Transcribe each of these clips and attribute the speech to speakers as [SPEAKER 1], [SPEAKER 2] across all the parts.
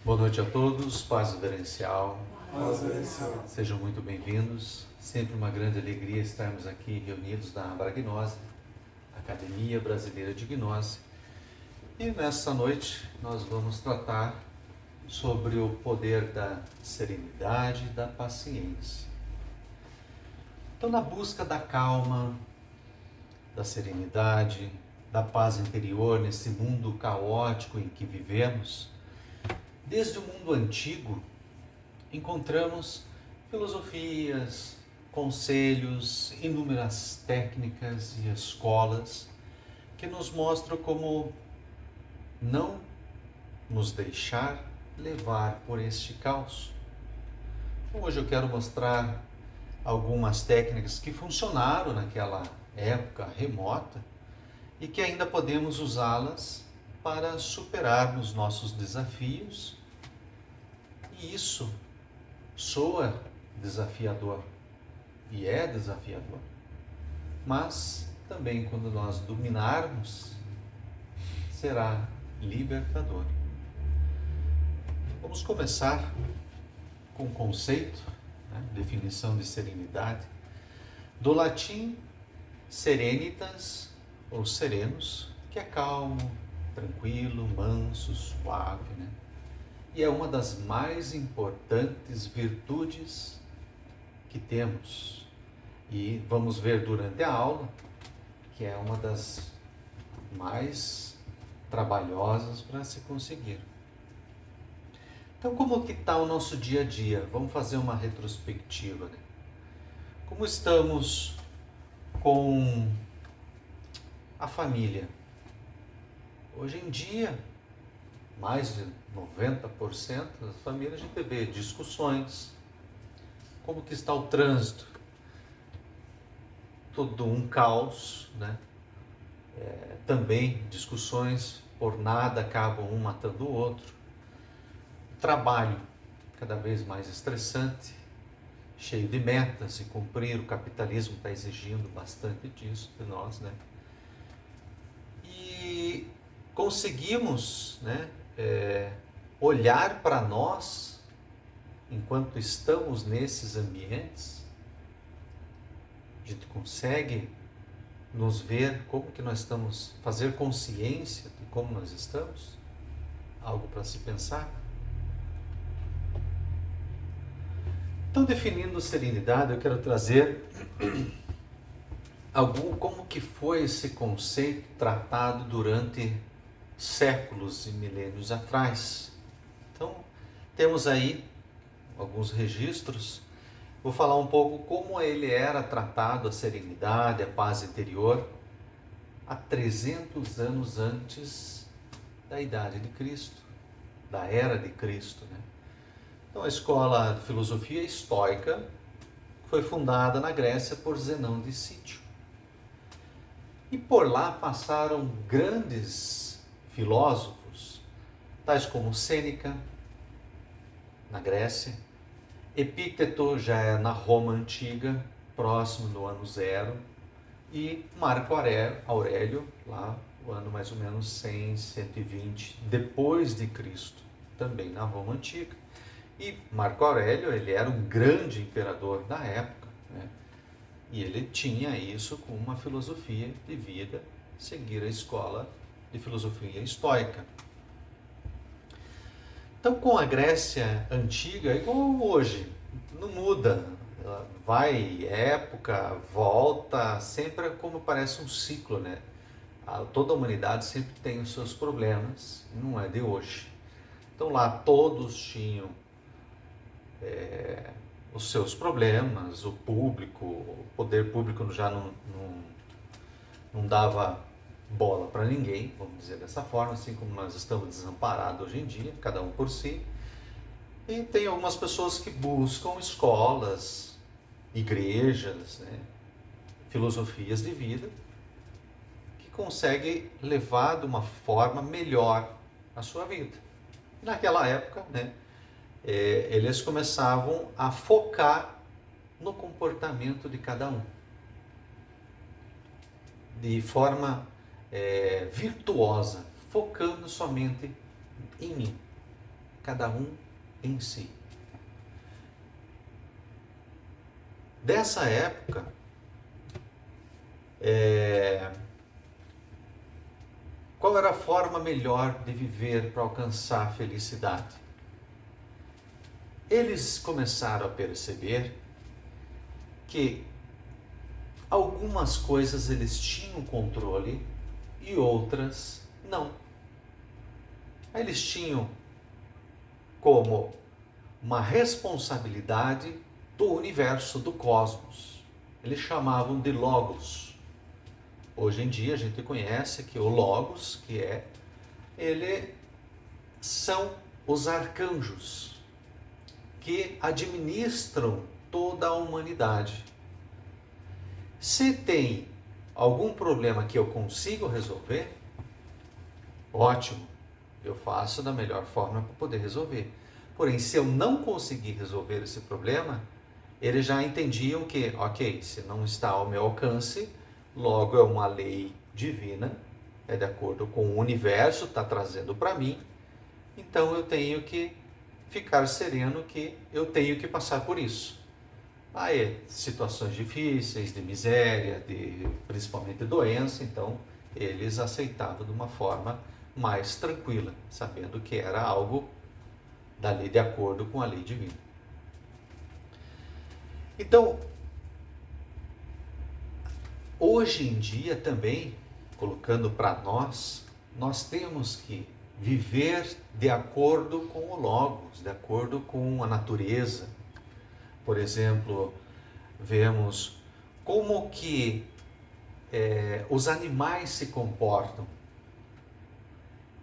[SPEAKER 1] Boa noite a todos, paz reverencial.
[SPEAKER 2] Paz reverencial.
[SPEAKER 1] Sejam muito bem-vindos. Sempre uma grande alegria estarmos aqui reunidos na Abragnose, Academia Brasileira de Gnose. E nessa noite nós vamos tratar sobre o poder da serenidade e da paciência. Então, na busca da calma, da serenidade, da paz interior nesse mundo caótico em que vivemos, desde o mundo antigo, encontramos filosofias, conselhos, inúmeras técnicas e escolas que nos mostram como não nos deixar levar por este caos. Então, hoje eu quero mostrar algumas técnicas que funcionaram naquela época remota e que ainda podemos usá-las para superarmos nossos desafios. E isso soa desafiador, e é desafiador, mas também quando nós dominarmos, será libertador. Vamos começar com o conceito, definição de serenidade, do latim serenitas ou serenos, que é calmo, tranquilo, manso, suave, E é uma das mais importantes virtudes que temos. E vamos ver durante a aula que é uma das mais trabalhosas para se conseguir. Então, como que está o nosso dia a dia? Vamos fazer uma retrospectiva, Como estamos com a família? Hoje em dia, mais de 90% das famílias a gente vê discussões. Como que está o trânsito? Todo um caos, também discussões por nada acabam um matando o outro. Trabalho cada vez mais estressante, cheio de metas e cumprir. O capitalismo está exigindo bastante disso de nós, E conseguimos, olhar para nós enquanto estamos nesses ambientes. A gente consegue nos ver como que nós estamos, fazer consciência de como nós estamos? Algo para se pensar. Então, definindo serenidade, eu quero trazer como que foi esse conceito tratado durante séculos e milênios atrás. Então, temos aí alguns registros. Vou falar um pouco como ele era tratado, a serenidade, a paz interior, há 300 anos antes da idade de Cristo, da era de Cristo, Então, a escola de filosofia estoica foi fundada na Grécia por Zenão de Cítio. E por lá passaram grandes filósofos, tais como Sêneca, na Grécia, Epíteto, já é na Roma Antiga, próximo do ano 0, e Marco Aurélio, lá o ano mais ou menos 100, 120 depois de Cristo, também na Roma Antiga. E Marco Aurélio, ele era um grande imperador da época, E ele tinha isso como uma filosofia de vida, seguir a escola de filosofia estoica. Então, com a Grécia Antiga, é igual hoje, não muda, ela vai, época, volta, sempre como parece um ciclo, Toda a humanidade sempre tem os seus problemas, não é de hoje. Então lá todos tinham os seus problemas, o poder público já não dava bola para ninguém, vamos dizer dessa forma, assim como nós estamos desamparados hoje em dia, cada um por si. E tem algumas pessoas que buscam escolas, igrejas, filosofias de vida, que conseguem levar de uma forma melhor a sua vida. Naquela época, eles começavam a focar no comportamento de cada um, de forma virtuosa, focando somente em mim. cada um em si. Dessa época, qual era a forma melhor de viver para alcançar a felicidade? Eles começaram a perceber que algumas coisas eles tinham controle e outras não. Eles tinham como uma responsabilidade do universo, do cosmos. Eles chamavam de Logos. Hoje em dia a gente conhece que o Logos, ele são os arcanjos que administram toda a humanidade. Se tem algum problema que eu consigo resolver, ótimo, eu faço da melhor forma para poder resolver. Porém, se eu não conseguir resolver esse problema, eles já entendiam que, ok, se não está ao meu alcance, logo é uma lei divina, é de acordo com o universo, está trazendo para mim, então eu tenho que ficar sereno que eu tenho que passar por isso. Aí, situações difíceis, de miséria, principalmente doença, então eles aceitavam de uma forma mais tranquila, sabendo que era algo dali de acordo com a lei divina. Então, hoje em dia também, colocando para nós temos que viver de acordo com o Logos, de acordo com a natureza. Por exemplo, vemos como que os animais se comportam.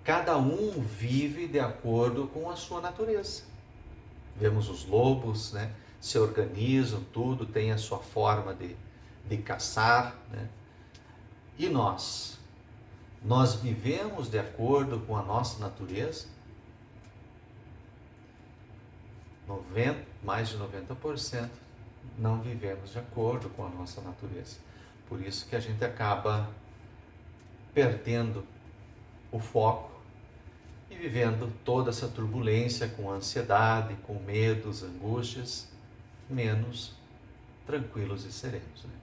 [SPEAKER 1] Cada um vive de acordo com a sua natureza. Vemos os lobos, né, se organizam, tudo tem a sua forma de caçar, né? E nós vivemos de acordo com a nossa natureza? Mais de 90% não vivemos de acordo com a nossa natureza. Por isso que a gente acaba perdendo o foco e vivendo toda essa turbulência com ansiedade, com medos, angústias, menos tranquilos e serenos, né?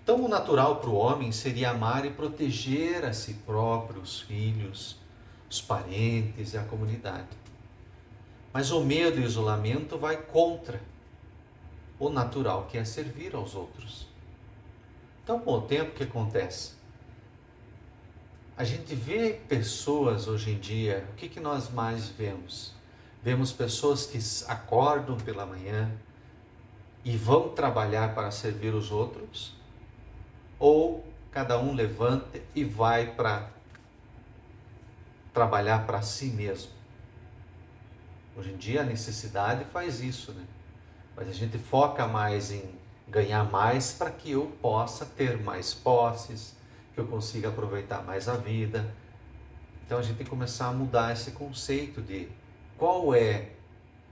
[SPEAKER 1] Então, o natural para o homem seria amar e proteger a si próprio, os filhos, os parentes e a comunidade. Mas o medo e o isolamento vai contra o natural, que é servir aos outros. Então, com o tempo, o que acontece? A gente vê pessoas hoje em dia, o que nós mais vemos? Vemos pessoas que acordam pela manhã e vão trabalhar para servir os outros, ou cada um levanta e vai para trabalhar para si mesmo. Hoje em dia a necessidade faz isso, né? Mas a gente foca mais em ganhar mais para que eu possa ter mais posses, que eu consiga aproveitar mais a vida. Então a gente tem que começar a mudar esse conceito de qual é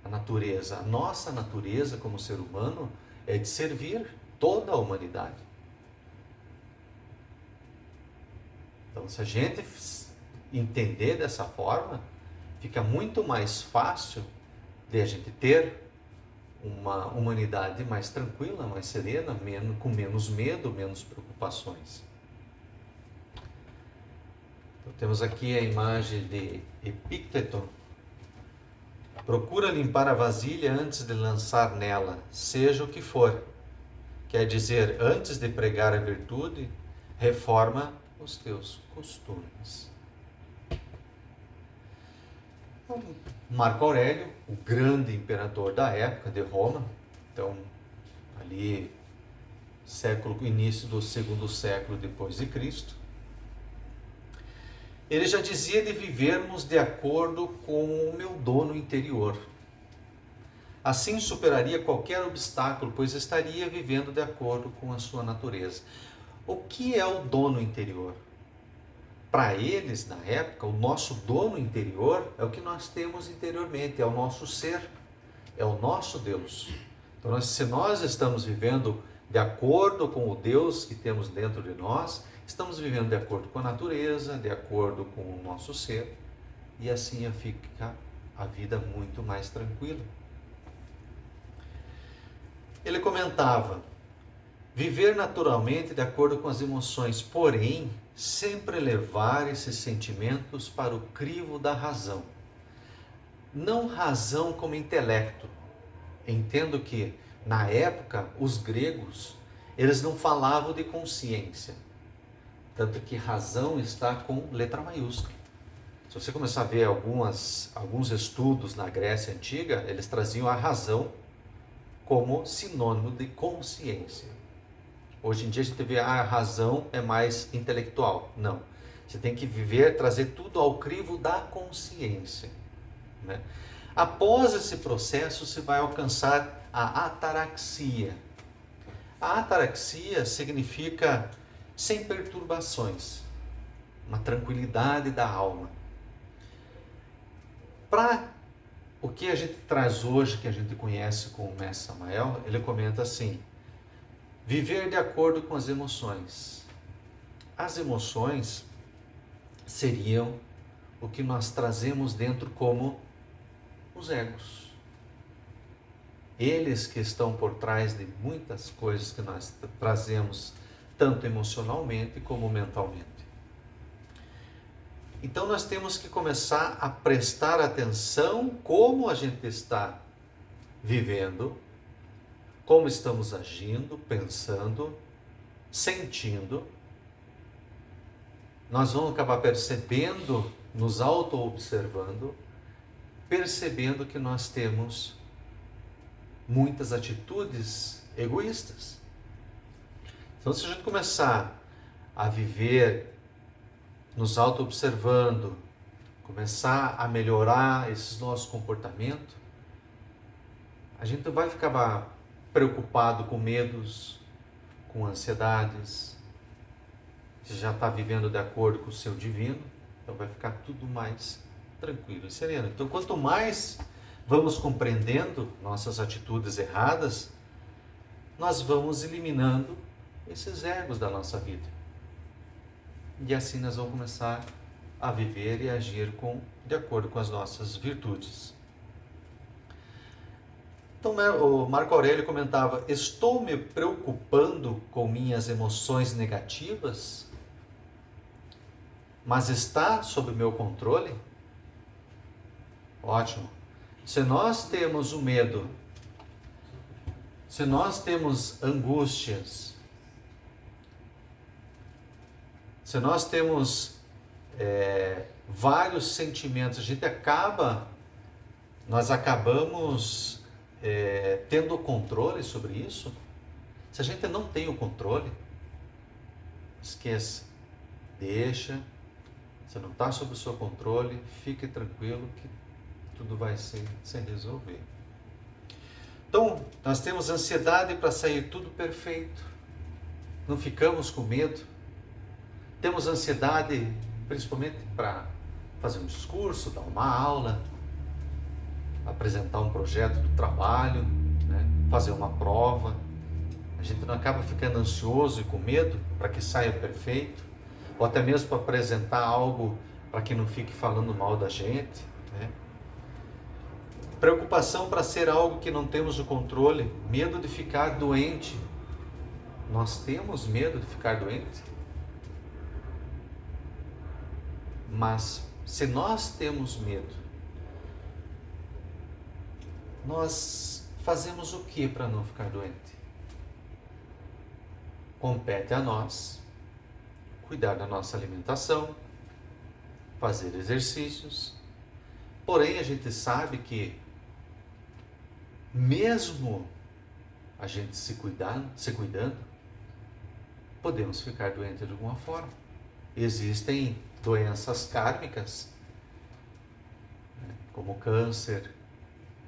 [SPEAKER 1] a natureza. A nossa natureza como ser humano é de servir toda a humanidade. Então, se a gente entender dessa forma, fica muito mais fácil de a gente ter uma humanidade mais tranquila, mais serena, com menos medo, menos preocupações. Então, temos aqui a imagem de Epícteto. Procura limpar a vasilha antes de lançar nela, seja o que for. Quer dizer, antes de pregar a virtude, reforma os teus costumes. Marco Aurélio, o grande imperador da época de Roma, então ali início do segundo século depois de Cristo, ele já dizia de vivermos de acordo com o meu dono interior. Assim superaria qualquer obstáculo, pois estaria vivendo de acordo com a sua natureza. O que é o dono interior? Para eles, na época, o nosso dono interior é o que nós temos interiormente, é o nosso ser, é o nosso Deus. Então, se nós estamos vivendo de acordo com o Deus que temos dentro de nós, estamos vivendo de acordo com a natureza, de acordo com o nosso ser, e assim fica a vida muito mais tranquila. Ele comentava: viver naturalmente de acordo com as emoções, porém, sempre levar esses sentimentos para o crivo da razão. Não razão como intelecto. Entendo que, na época, os gregos, eles não falavam de consciência. Tanto que razão está com letra maiúscula. Se você começar a ver alguns estudos na Grécia Antiga, eles traziam a razão como sinônimo de consciência. Hoje em dia a gente vê a razão é mais intelectual. Não. Você tem que viver, trazer tudo ao crivo da consciência, né? Após esse processo, você vai alcançar a ataraxia. A ataraxia significa sem perturbações, uma tranquilidade da alma. Para o que a gente traz hoje, que a gente conhece com o Mestre Samael, ele comenta assim: viver de acordo com as emoções. As emoções seriam o que nós trazemos dentro como os egos. Eles que estão por trás de muitas coisas que nós trazemos, tanto emocionalmente como mentalmente. Então nós temos que começar a prestar atenção como a gente está vivendo, como estamos agindo, pensando, sentindo. Nós vamos acabar percebendo, nos auto-observando, percebendo que nós temos muitas atitudes egoístas. Então, se a gente começar a viver nos auto-observando, começar a melhorar esses nossos comportamentos, a gente vai ficar preocupado com medos, com ansiedades. Você já está vivendo de acordo com o seu divino, então vai ficar tudo mais tranquilo e sereno. Então, quanto mais vamos compreendendo nossas atitudes erradas, nós vamos eliminando esses egos da nossa vida. E assim nós vamos começar a viver e agir de acordo com as nossas virtudes. Então, o Marco Aurélio comentava: estou me preocupando com minhas emoções negativas, mas está sob meu controle? Ótimo. Se nós temos o medo, se nós temos angústias, se nós temos vários sentimentos, nós acabamos tendo controle sobre isso. Se a gente não tem o controle, esqueça, deixa, você não está sob o seu controle, fique tranquilo que tudo vai se resolver. Então, nós temos ansiedade para sair tudo perfeito, não ficamos com medo. Temos ansiedade principalmente para fazer um discurso, dar uma aula, apresentar um projeto do trabalho, né? Fazer uma prova. A gente não acaba ficando ansioso e com medo para que saia perfeito, ou até mesmo para apresentar algo para que não fique falando mal da gente, né? Preocupação para ser algo que não temos o controle, medo de ficar doente. Nós temos medo de ficar doente? Mas se nós temos medo, nós fazemos o que para não ficar doente? Compete a nós cuidar da nossa alimentação, fazer exercícios. Porém, a gente sabe que mesmo a gente se cuidando, podemos ficar doentes de alguma forma. Existem doenças kármicas, né, como câncer,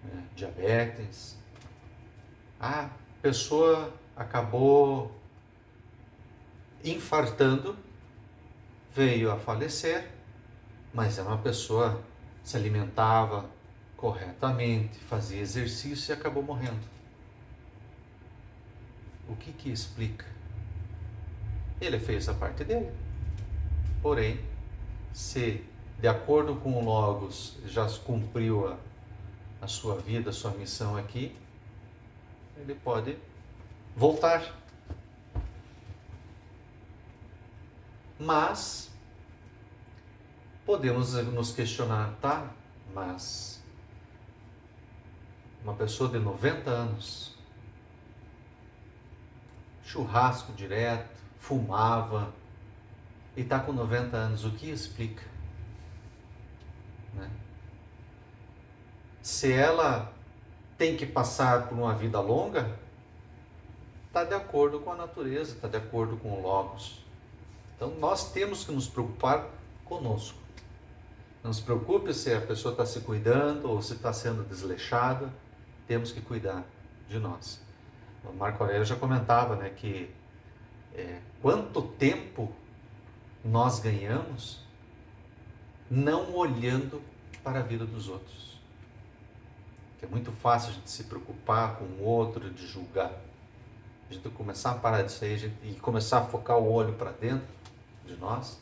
[SPEAKER 1] né, diabetes. A pessoa acabou infartando, veio a falecer, mas era uma pessoa que se alimentava corretamente, fazia exercício e acabou morrendo. O que explica? Ele fez a parte dele. Porém, se de acordo com o Logos, já cumpriu a sua vida, a sua missão aqui, ele pode voltar. Mas podemos nos questionar, tá? Mas uma pessoa de 90 anos, churrasco direto, fumava, e está com 90 anos, o que explica? Né? Se ela tem que passar por uma vida longa, está de acordo com a natureza, está de acordo com o Logos. Então nós temos que nos preocupar conosco. Não se preocupe se a pessoa está se cuidando ou se está sendo desleixada, temos que cuidar de nós. O Marco Aurélio já comentava, né, que quanto tempo nós ganhamos não olhando para a vida dos outros. Que é muito fácil a gente se preocupar com o outro, de julgar. A gente começar a parar disso aí e começar a focar o olho para dentro de nós,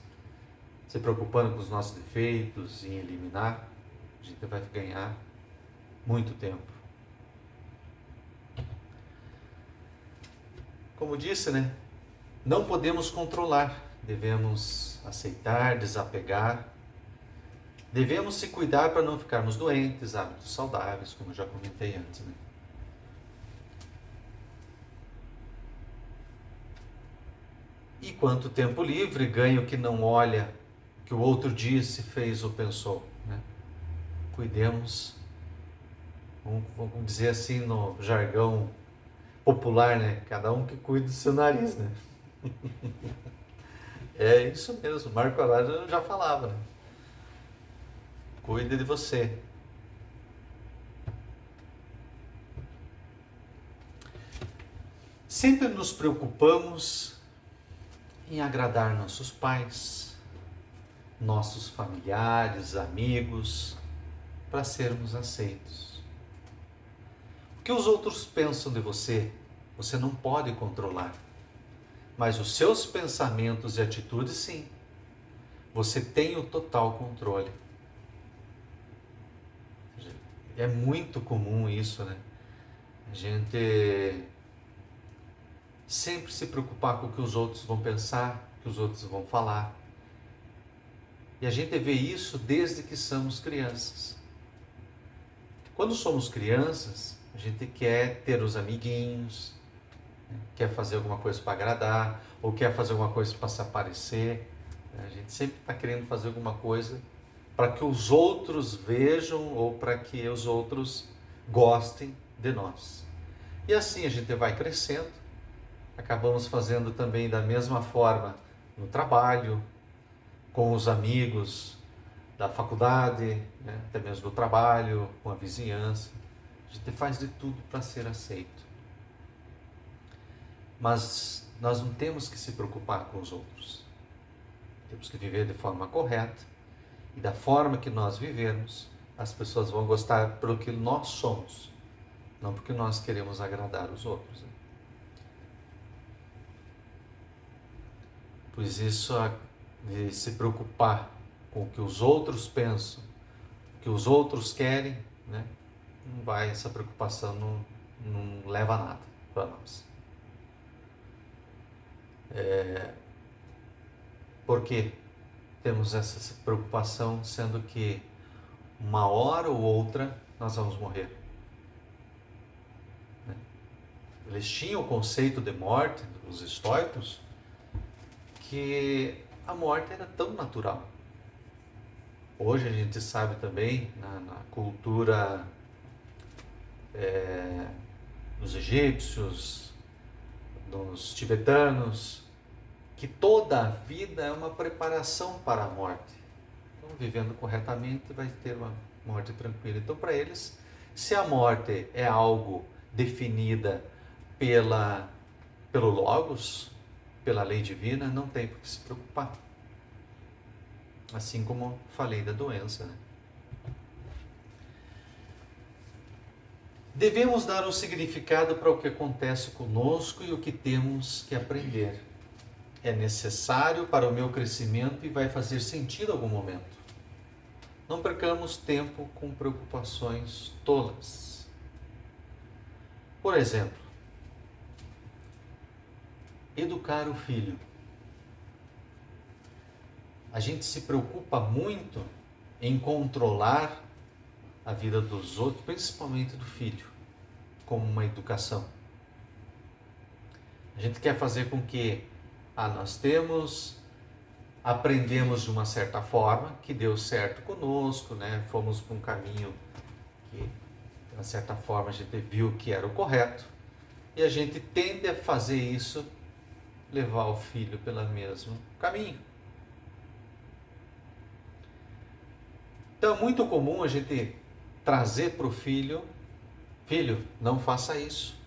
[SPEAKER 1] se preocupando com os nossos defeitos e em eliminar, a gente vai ganhar muito tempo. Como disse, né? Não podemos controlar, devemos aceitar, desapegar, devemos se cuidar para não ficarmos doentes, hábitos saudáveis, como eu já comentei antes, né? E quanto tempo livre, ganho que não olha que o outro disse, fez ou pensou, né? Cuidemos, vamos dizer assim no jargão popular, né? Cada um que cuide do seu nariz, né? É isso mesmo, Marco Aurélio já falava, né? Cuide de você. Sempre nos preocupamos em agradar nossos pais, nossos familiares, amigos, para sermos aceitos. O que os outros pensam de você, você não pode controlar. Mas os seus pensamentos e atitudes, sim. Você tem o total controle. É muito comum isso, né? A gente sempre se preocupar com o que os outros vão pensar, o que os outros vão falar. E a gente vê isso desde que somos crianças. Quando somos crianças, a gente quer ter os amiguinhos, quer fazer alguma coisa para agradar, ou quer fazer alguma coisa para se aparecer. A gente sempre está querendo fazer alguma coisa para que os outros vejam ou para que os outros gostem de nós. E assim a gente vai crescendo, acabamos fazendo também da mesma forma no trabalho, com os amigos da faculdade, né? Até mesmo do trabalho, com a vizinhança. A gente faz de tudo para ser aceito. Mas nós não temos que se preocupar com os outros. Temos que viver de forma correta. E da forma que nós vivemos, as pessoas vão gostar pelo que nós somos, não porque nós queremos agradar os outros. Né? Pois isso de se preocupar com o que os outros pensam, o que os outros querem, né? Não vai, essa preocupação não leva a nada para nós. Por quê? Temos essa preocupação, sendo que uma hora ou outra nós vamos morrer. Eles tinham o conceito de morte, os estoicos, que a morte era tão natural. Hoje a gente sabe também, na cultura dos egípcios, dos tibetanos, que toda a vida é uma preparação para a morte. Então, vivendo corretamente, vai ter uma morte tranquila. Então, para eles, se a morte é algo definida pelo Logos, pela lei divina, não tem por que se preocupar. Assim como falei da doença, né? Devemos dar um significado para o que acontece conosco e o que temos que aprender. É necessário para o meu crescimento e vai fazer sentido em algum momento. Não percamos tempo com preocupações tolas. Por exemplo, educar o filho. A gente se preocupa muito em controlar a vida dos outros, principalmente do filho, como uma educação. A gente quer fazer com que aprendemos de uma certa forma, que deu certo conosco, né? Fomos para um caminho que, de uma certa forma, a gente viu que era o correto, e a gente tende a fazer isso, levar o filho pelo mesmo caminho. Então é muito comum a gente trazer para o filho, não faça isso,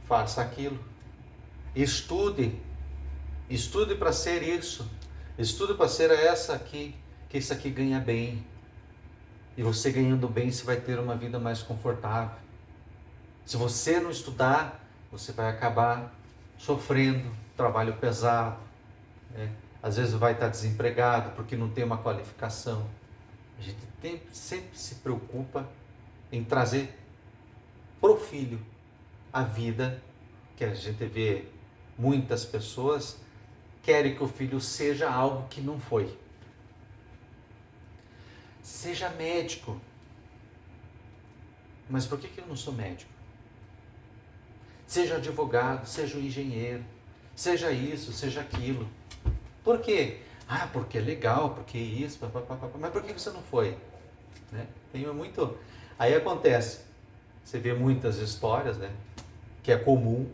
[SPEAKER 1] faça aquilo, estude para ser isso, estude para ser essa aqui, que isso aqui ganha bem, e você ganhando bem, você vai ter uma vida mais confortável. Se você não estudar, você vai acabar sofrendo trabalho pesado, né? Às vezes vai estar desempregado porque não tem uma qualificação. A gente sempre se preocupa em trazer para o filho a vida que a gente vê muitas pessoas querem que o filho seja algo que não foi. Seja médico. Mas por que eu não sou médico? Seja advogado, seja um engenheiro, seja isso, seja aquilo. Por quê? Porque é legal, porque isso, mas por que você não foi? Né? Tem muito. Aí acontece, você vê muitas histórias, né? Que é comum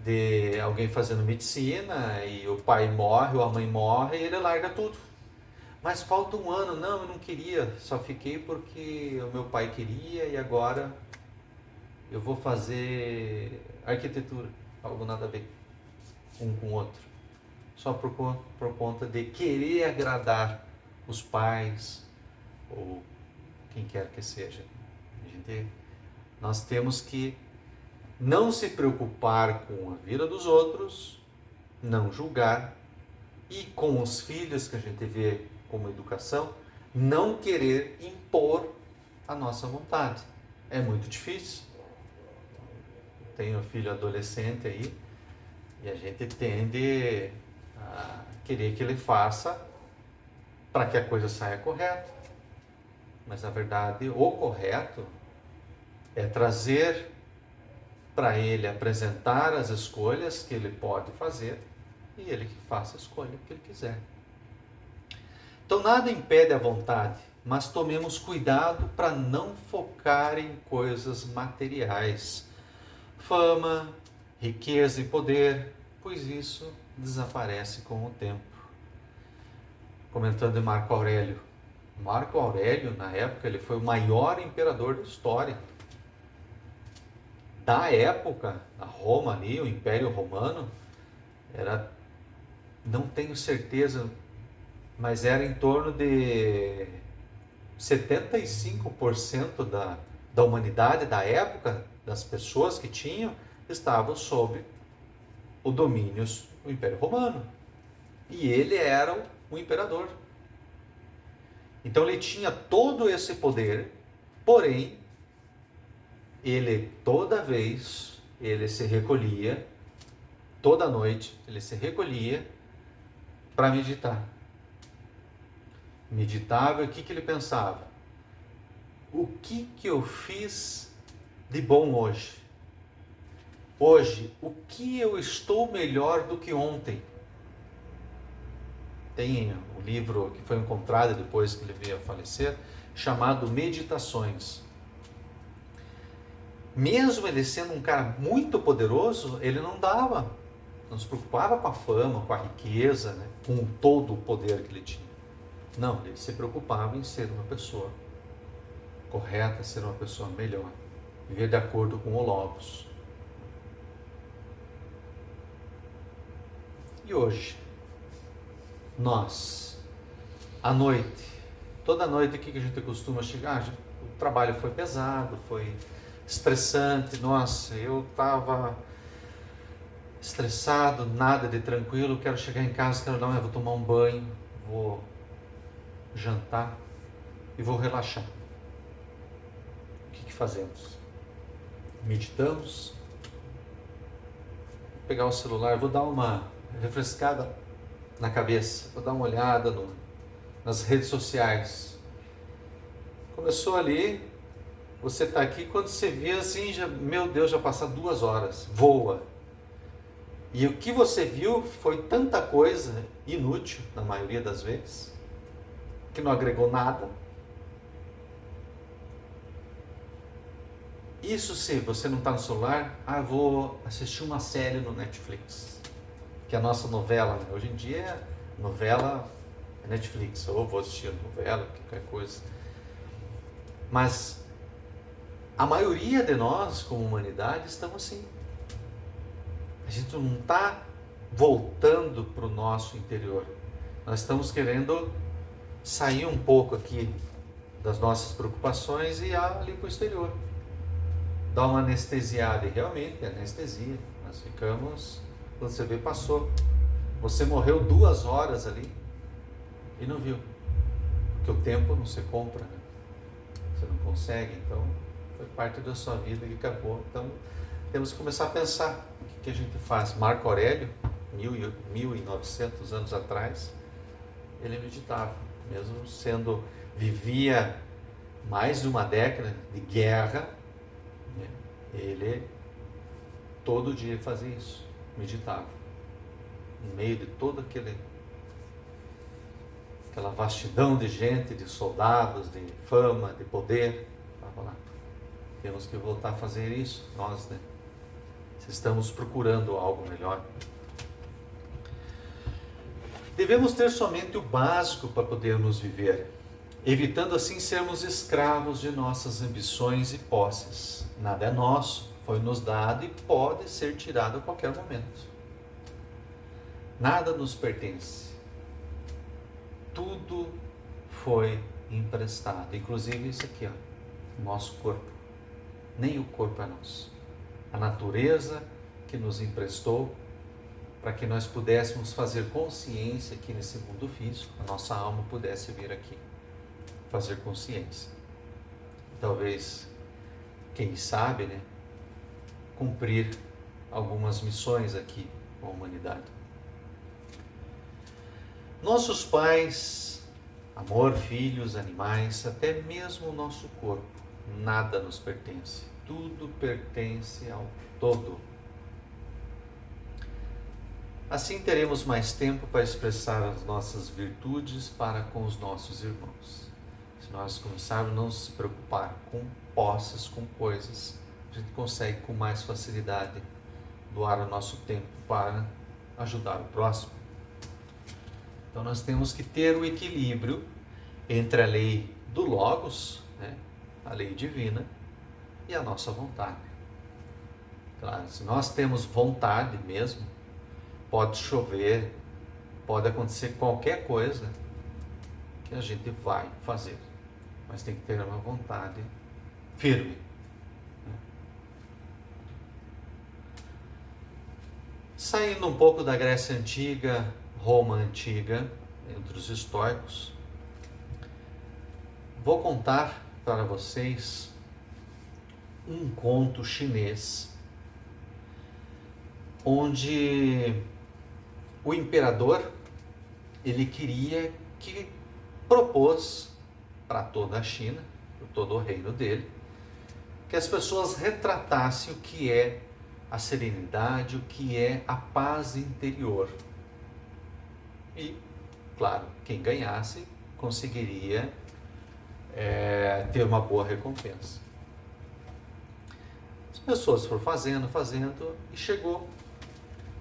[SPEAKER 1] de alguém fazendo medicina e o pai morre ou a mãe morre e ele larga tudo. Mas falta um ano, não, eu não queria, só fiquei porque o meu pai queria e agora eu vou fazer arquitetura, algo nada a ver um com o outro. Só por conta de querer agradar os pais ou quem quer que seja. Nós temos que não se preocupar com a vida dos outros, não julgar, e com os filhos que a gente vê como educação, não querer impor a nossa vontade. É muito difícil. Tenho um filho adolescente aí e a gente tende a querer que ele faça para que a coisa saia correta. Mas na verdade o correto é trazer para ele, apresentar as escolhas que ele pode fazer e ele que faça a escolha que ele quiser. Então nada impede a vontade, mas tomemos cuidado para não focar em coisas materiais, fama, riqueza e poder, pois isso desaparece com o tempo. Comentando de Marco Aurélio. Marco Aurélio, na época, ele foi o maior imperador da história. Da época, a Roma ali, o Império Romano, não tenho certeza, mas era em torno de 75% da humanidade da época, das pessoas que tinham, estavam sob o domínio do Império Romano. E ele era o imperador. Então ele tinha todo esse poder, porém, toda noite, ele se recolhia para meditar. Meditava, e o que ele pensava? O que eu fiz de bom hoje? Hoje, o que eu estou melhor do que ontem? Tem um livro que foi encontrado depois que ele veio a falecer, chamado Meditações. Mesmo ele sendo um cara muito poderoso, ele não se preocupava com a fama, com a riqueza, né? Com todo o poder que ele tinha. Não, ele se preocupava em ser uma pessoa correta, ser uma pessoa melhor, viver de acordo com o Logos. E hoje, nós, à noite, toda noite, o que a gente costuma chegar? O trabalho foi pesado, foi estressante, nossa, eu estava estressado, nada de tranquilo, quero chegar em casa, vou tomar um banho, vou jantar. e vou relaxar. O que fazemos? Meditamos, vou pegar o celular, vou dar uma refrescada na cabeça, vou dar uma olhada nas redes sociais. Começou ali, você está aqui, quando você vê assim, meu Deus, já passaram 2 horas, voa. E o que você viu foi tanta coisa inútil, na maioria das vezes, que não agregou nada. Isso se você não está no celular, vou assistir uma série no Netflix, que é a nossa novela, né? Hoje em dia, novela é Netflix, ou vou assistir a novela, qualquer coisa. Mas a maioria de nós, como humanidade, estamos assim. A gente não está voltando para o nosso interior. Nós estamos querendo sair um pouco aqui das nossas preocupações e ir ali para o exterior. Dar uma anestesiada, e realmente é anestesia. Nós ficamos, quando você vê, passou. Você morreu 2 horas ali e não viu. Porque o tempo não se compra, né? Você não consegue, então foi parte da sua vida e acabou. Então temos que começar a pensar o que a gente faz. Marco Aurélio, 1900 anos atrás, ele meditava, mesmo vivia mais de uma década de guerra, né? Ele todo dia fazia isso, meditava, no meio de toda aquela vastidão de gente, de soldados, de fama, de poder, estava lá. Temos que voltar a fazer isso, nós, né? Se estamos procurando algo melhor. Devemos ter somente o básico para podermos viver, evitando assim sermos escravos de nossas ambições e posses. Nada é nosso, foi nos dado e pode ser tirado a qualquer momento. Nada nos pertence. Tudo foi emprestado, inclusive isso aqui, ó, nosso corpo. Nem o corpo é nosso. A natureza que nos emprestou para que nós pudéssemos fazer consciência aqui nesse mundo físico, a nossa alma pudesse vir aqui, fazer consciência. Talvez, quem sabe, né, cumprir algumas missões aqui com a humanidade. Nossos pais, amor, filhos, animais, até mesmo o nosso corpo, nada nos pertence. Tudo pertence ao todo. Assim teremos mais tempo para expressar as nossas virtudes para com os nossos irmãos. Se nós começarmos a não se preocupar com posses, com coisas, a gente consegue com mais facilidade doar o nosso tempo para ajudar o próximo. Então nós temos que ter o equilíbrio entre a lei do Logos, né, a lei divina, e a nossa vontade. Claro, se nós temos vontade mesmo, pode chover, pode acontecer qualquer coisa que a gente vai fazer, mas tem que ter uma vontade firme. Saindo um pouco da Grécia Antiga, Roma Antiga, entre os estoicos, vou contar para vocês um conto chinês, onde o imperador, ele propôs para toda a China, para todo o reino dele, que as pessoas retratassem o que é a serenidade, o que é a paz interior. E, claro, quem ganhasse conseguiria ter uma boa recompensa. As pessoas foram fazendo e chegou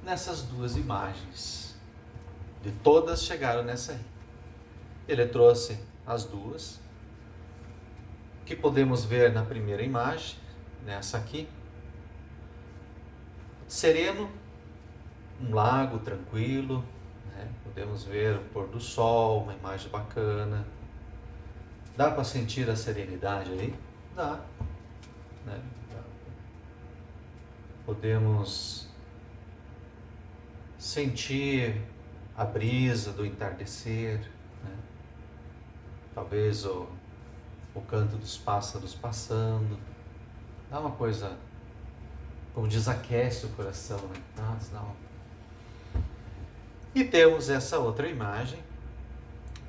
[SPEAKER 1] nessas 2 imagens. De todas chegaram nessa aí. Ele trouxe as 2. O que podemos ver na primeira imagem, nessa aqui? Sereno, um lago tranquilo, né? Podemos ver o pôr do sol, uma imagem bacana. Dá para sentir a serenidade aí? Dá, né? Podemos sentir a brisa do entardecer, né? Talvez o canto dos pássaros passando, dá uma coisa, como diz, aquece o coração, né? Nossa, não. E temos essa outra imagem,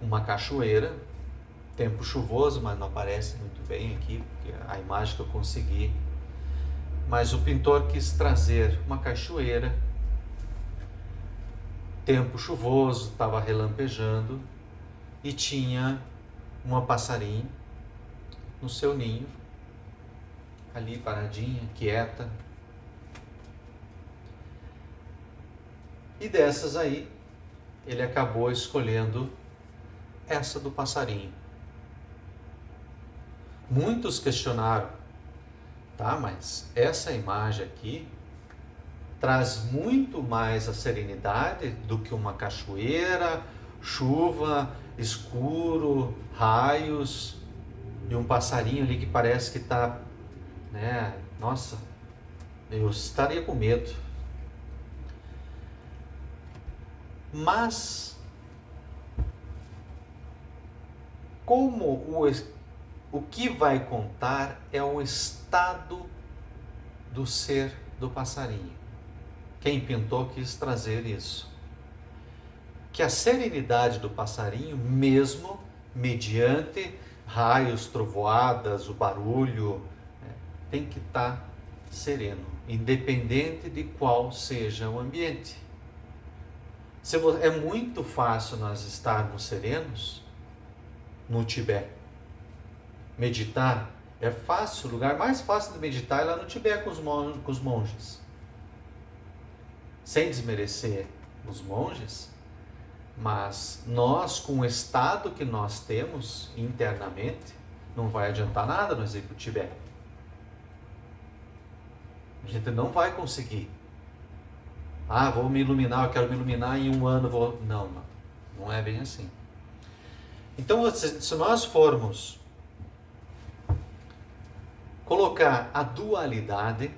[SPEAKER 1] uma cachoeira, tempo chuvoso, mas não aparece muito bem aqui, porque a imagem que eu consegui. Mas o pintor quis trazer uma cachoeira, tempo chuvoso, estava relampejando e tinha uma passarinho no seu ninho, ali paradinha, quieta. E dessas aí, ele acabou escolhendo essa do passarinho. Muitos questionaram, tá, mas essa imagem aqui traz muito mais a serenidade do que uma cachoeira, chuva, escuro, raios e um passarinho ali que parece que está, né? Nossa, eu estaria com medo. Mas como o que vai contar é o estado do ser do passarinho. Quem pintou quis trazer isso. Que a serenidade do passarinho, mesmo mediante raios, trovoadas, o barulho, tem que estar sereno, independente de qual seja o ambiente. É muito fácil nós estarmos serenos no Tibete. Meditar é fácil, o lugar mais fácil de meditar é lá no Tibete com os monges. Sem desmerecer os monges, mas nós, com o estado que nós temos internamente, não vai adiantar nada nós ir para o Tibete. A gente não vai conseguir. Ah, vou me iluminar, eu quero me iluminar em um ano, vou... Não é bem assim. Então, se nós formos colocar a dualidade,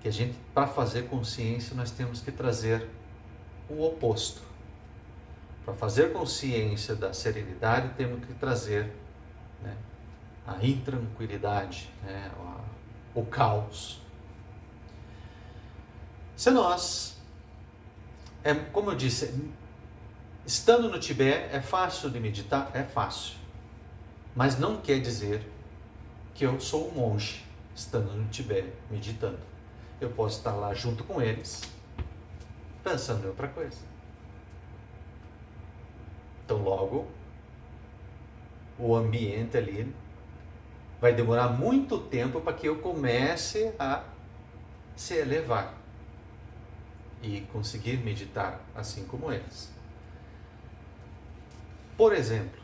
[SPEAKER 1] que a gente, para fazer consciência, nós temos que trazer o oposto. Para fazer consciência da serenidade, temos que trazer, né, a intranquilidade, né, o caos. Se nós, como eu disse, estando no Tibete, é fácil de meditar? É fácil. Mas não quer dizer que eu sou um monge, estando no Tibete, meditando. Eu posso estar lá junto com eles, pensando em outra coisa. Então, logo, o ambiente ali vai demorar muito tempo para que eu comece a se elevar e conseguir meditar assim como eles. Por exemplo,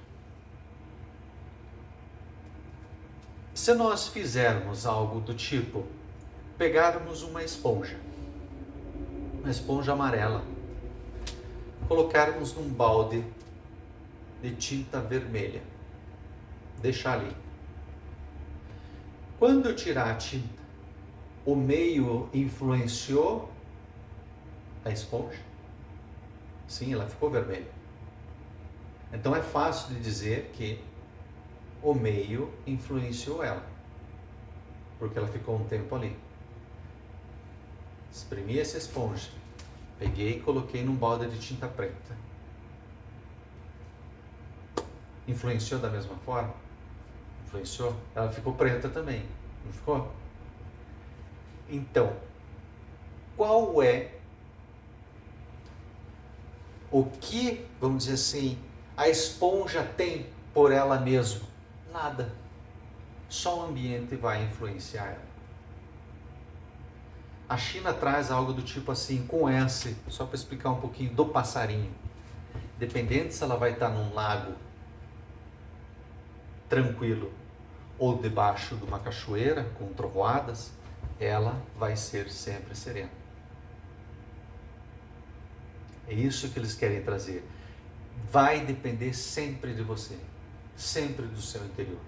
[SPEAKER 1] se nós fizermos algo do tipo, pegarmos uma esponja amarela, colocarmos num balde de tinta vermelha, deixar ali. Quando eu tirar a tinta, o meio influenciou a esponja? Sim, ela ficou vermelha. Então é fácil de dizer que o meio influenciou ela, porque ela ficou um tempo ali. Espremi essa esponja, peguei e coloquei num balde de tinta preta. Influenciou da mesma forma? Influenciou? Ela ficou preta também, não ficou? Então, qual é o que, vamos dizer assim, a esponja tem por ela mesma? Nada. Só o ambiente vai influenciar ela. A China traz algo do tipo assim, com S, só para explicar um pouquinho do passarinho. Dependente se ela vai estar num lago tranquilo ou debaixo de uma cachoeira com trovoadas, ela vai ser sempre serena. É isso que eles querem trazer. Vai depender sempre de você, sempre do seu interior.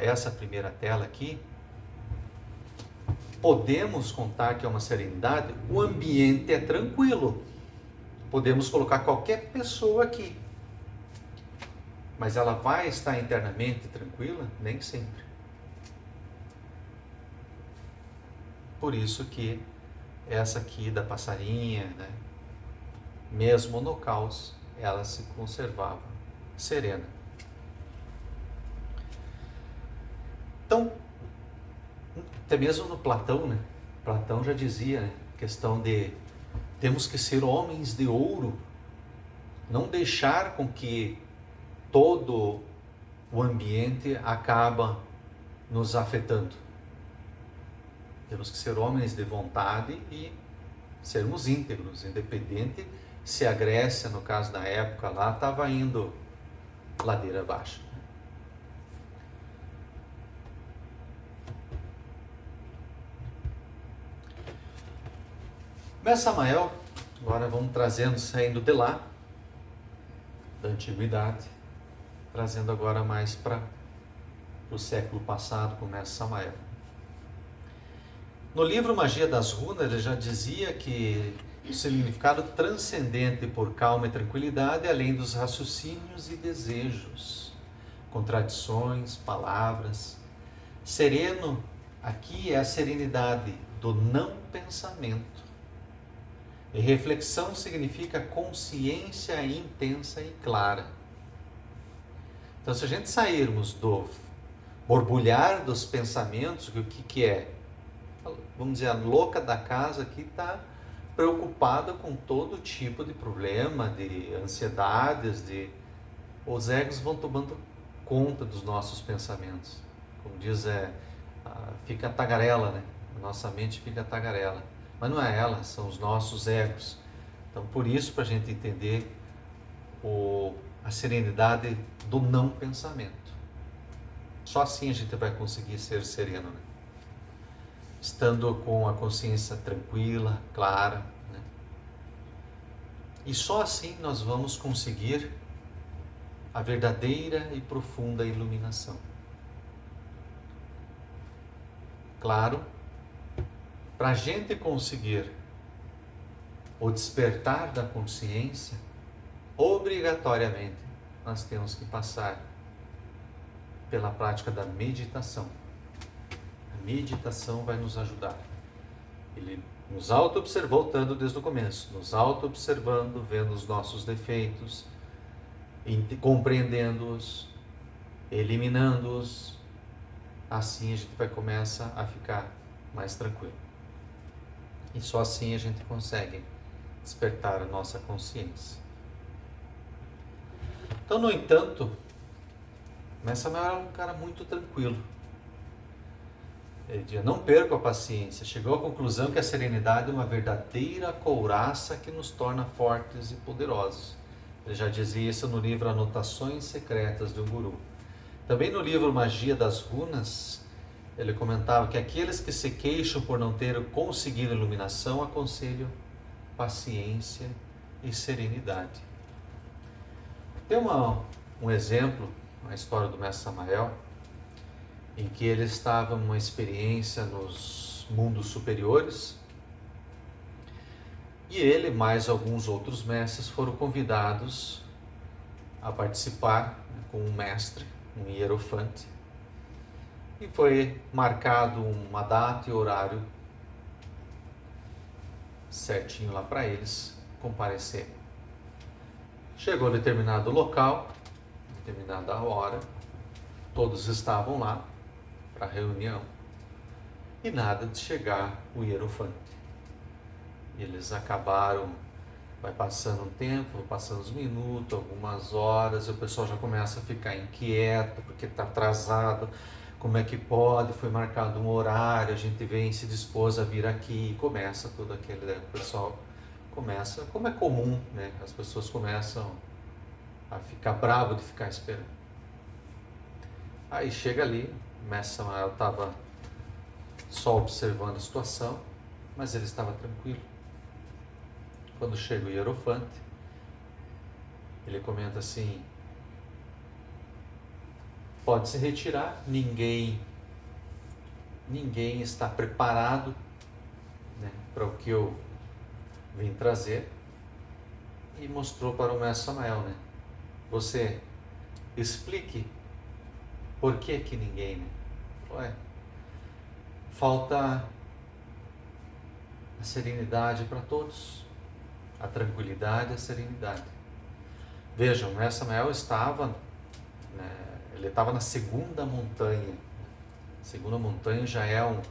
[SPEAKER 1] Essa primeira tela aqui, podemos contar que é uma serenidade, o ambiente é tranquilo. Podemos colocar qualquer pessoa aqui. Mas ela vai estar internamente tranquila? Nem sempre. Por isso que essa aqui da passarinha, né, mesmo no caos, ela se conservava serena. Então, até mesmo no Platão, né? Platão já dizia, né, questão de temos que ser homens de ouro, não deixar com que todo o ambiente acaba nos afetando. Temos que ser homens de vontade e sermos íntegros, independente se a Grécia, no caso da época lá, estava indo ladeira abaixo. Mestre Samael, agora vamos saindo de lá, da antiguidade, trazendo agora mais para o século passado com o Mestre Samael. No livro Magia das Runas, ele já dizia que o significado transcendente por calma e tranquilidade, além dos raciocínios e desejos, contradições, palavras. Sereno aqui é a serenidade do não pensamento. E reflexão significa consciência intensa e clara. Então, se a gente sairmos do borbulhar dos pensamentos, o que é? Vamos dizer, a louca da casa aqui está preocupada com todo tipo de problema, de ansiedades, os egos vão tomando conta dos nossos pensamentos. Como diz, fica a tagarela, né? A nossa mente fica a tagarela. Mas não é ela, são os nossos egos. Então, por isso, para a gente entender a serenidade do não pensamento. Só assim a gente vai conseguir ser sereno, né? Estando com a consciência tranquila, clara, né? E só assim nós vamos conseguir a verdadeira e profunda iluminação. Claro, para a gente conseguir o despertar da consciência, obrigatoriamente nós temos que passar pela prática da meditação. A meditação vai nos ajudar. Ele nos auto-observou, voltando desde o começo, nos auto-observando, vendo os nossos defeitos, compreendendo-os, eliminando-os. Assim a gente vai começar a ficar mais tranquilo. E só assim a gente consegue despertar a nossa consciência. Então, no entanto, Mestre Samael era um cara muito tranquilo. Ele dizia, não perca a paciência. Chegou à conclusão que a serenidade é uma verdadeira couraça que nos torna fortes e poderosos. Ele já dizia isso no livro Anotações Secretas de um Guru. Também no livro Magia das Runas, ele comentava que aqueles que se queixam por não ter conseguido iluminação, aconselham paciência e serenidade. Tem um exemplo, a história do Mestre Samael, em que ele estava numa experiência nos mundos superiores e ele, mais alguns outros mestres, foram convidados a participar com um mestre, um hierofante, e foi marcado uma data e horário certinho lá para eles comparecerem. Chegou a determinado local, determinada hora, todos estavam lá para a reunião e nada de chegar o hierofante. Eles acabaram, vai passando um tempo, passando os minutos, algumas horas, e o pessoal já começa a ficar inquieto porque está atrasado. Como é que pode? Foi marcado um horário, a gente vem se dispôs a vir aqui, e começa tudo aquele, né? O pessoal começa, como é comum, né? As pessoas começam a ficar bravo de ficar esperando. Aí chega ali, o Mestre Samael estava só observando a situação, mas ele estava tranquilo. Quando chega o hierofante, ele comenta assim, pode se retirar, ninguém está preparado, né, para o que eu vim trazer, e mostrou para o Mestre Samael, né, você explique por que ninguém, né? Ué, falta a serenidade para todos, a tranquilidade e a serenidade. Vejam, né, Samael estava, né, ele estava na segunda montanha. A segunda montanha já é um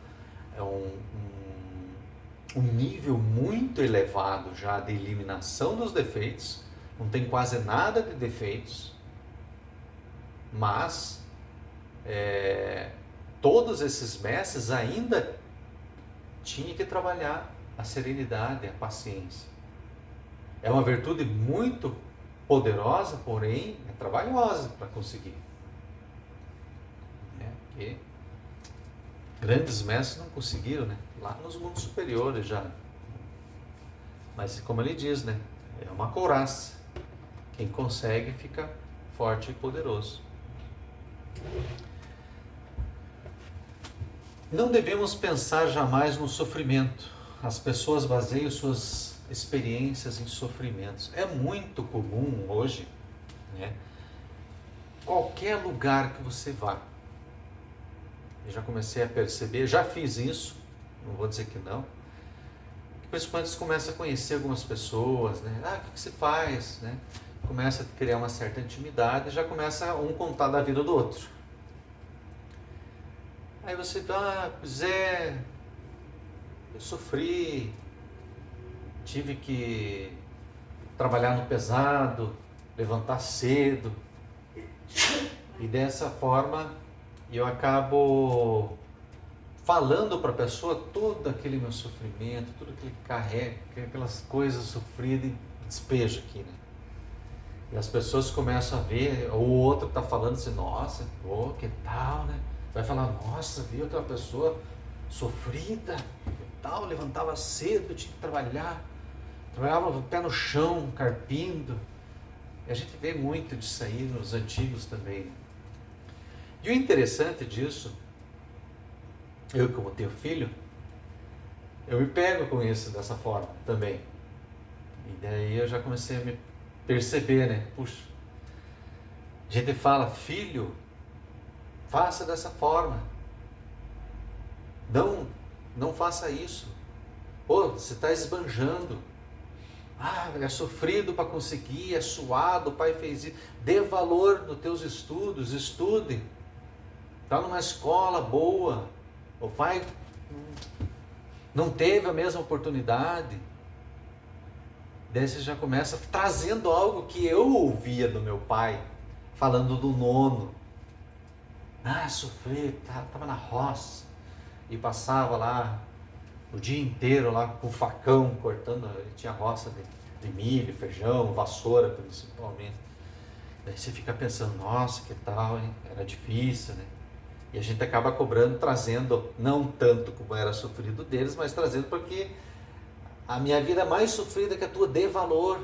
[SPEAKER 1] nível muito elevado já de eliminação dos defeitos, não tem quase nada de defeitos, mas todos esses mestres ainda tinham que trabalhar a serenidade, a paciência. É uma virtude muito poderosa, porém é trabalhosa para conseguir. Porque grandes mestres não conseguiram, né? Lá nos mundos superiores já. Mas como ele diz, né? É uma couraça. Quem consegue fica forte e poderoso. Não devemos pensar jamais no sofrimento. As pessoas baseiam suas experiências em sofrimentos. É muito comum hoje, né? Qualquer lugar que você vá. Eu já comecei a perceber, já fiz isso, não vou dizer que não. Principalmente você começa a conhecer algumas pessoas, né? O que você faz, né? Começa a criar uma certa intimidade e já começa um contar da vida do outro. Aí você, pois é, eu sofri, tive que trabalhar no pesado, levantar cedo, e dessa forma eu acabo falando para a pessoa todo aquele meu sofrimento, tudo que ele carrega, aquelas coisas sofridas e despejo aqui, né? E as pessoas começam a ver, o outro está falando assim, nossa, que tal, né? Vai falar, nossa, viu aquela pessoa sofrida, que tal, levantava cedo, tinha que trabalhar, trabalhava com o pé no chão, carpindo. E a gente vê muito disso aí nos antigos também. E o interessante disso, eu como tenho filho, eu me pego com isso dessa forma também. E daí eu já comecei a me perceber, né? Puxa, a gente fala, filho, faça dessa forma. Não faça isso. Pô, você está esbanjando. É sofrido para conseguir, é suado, o pai fez isso. Dê valor nos teus estudos, estude. Está numa escola boa. O pai não teve a mesma oportunidade. Daí você já começa trazendo algo que eu ouvia do meu pai, falando do nono. Sofri, estava na roça e passava lá o dia inteiro lá com o facão cortando, ele tinha roça de milho, feijão, vassoura principalmente. Daí você fica pensando, nossa, que tal, hein? Era difícil, né? E a gente acaba cobrando, trazendo, não tanto como era sofrido deles, mas trazendo porque a minha vida é mais sofrida que a tua, dê valor,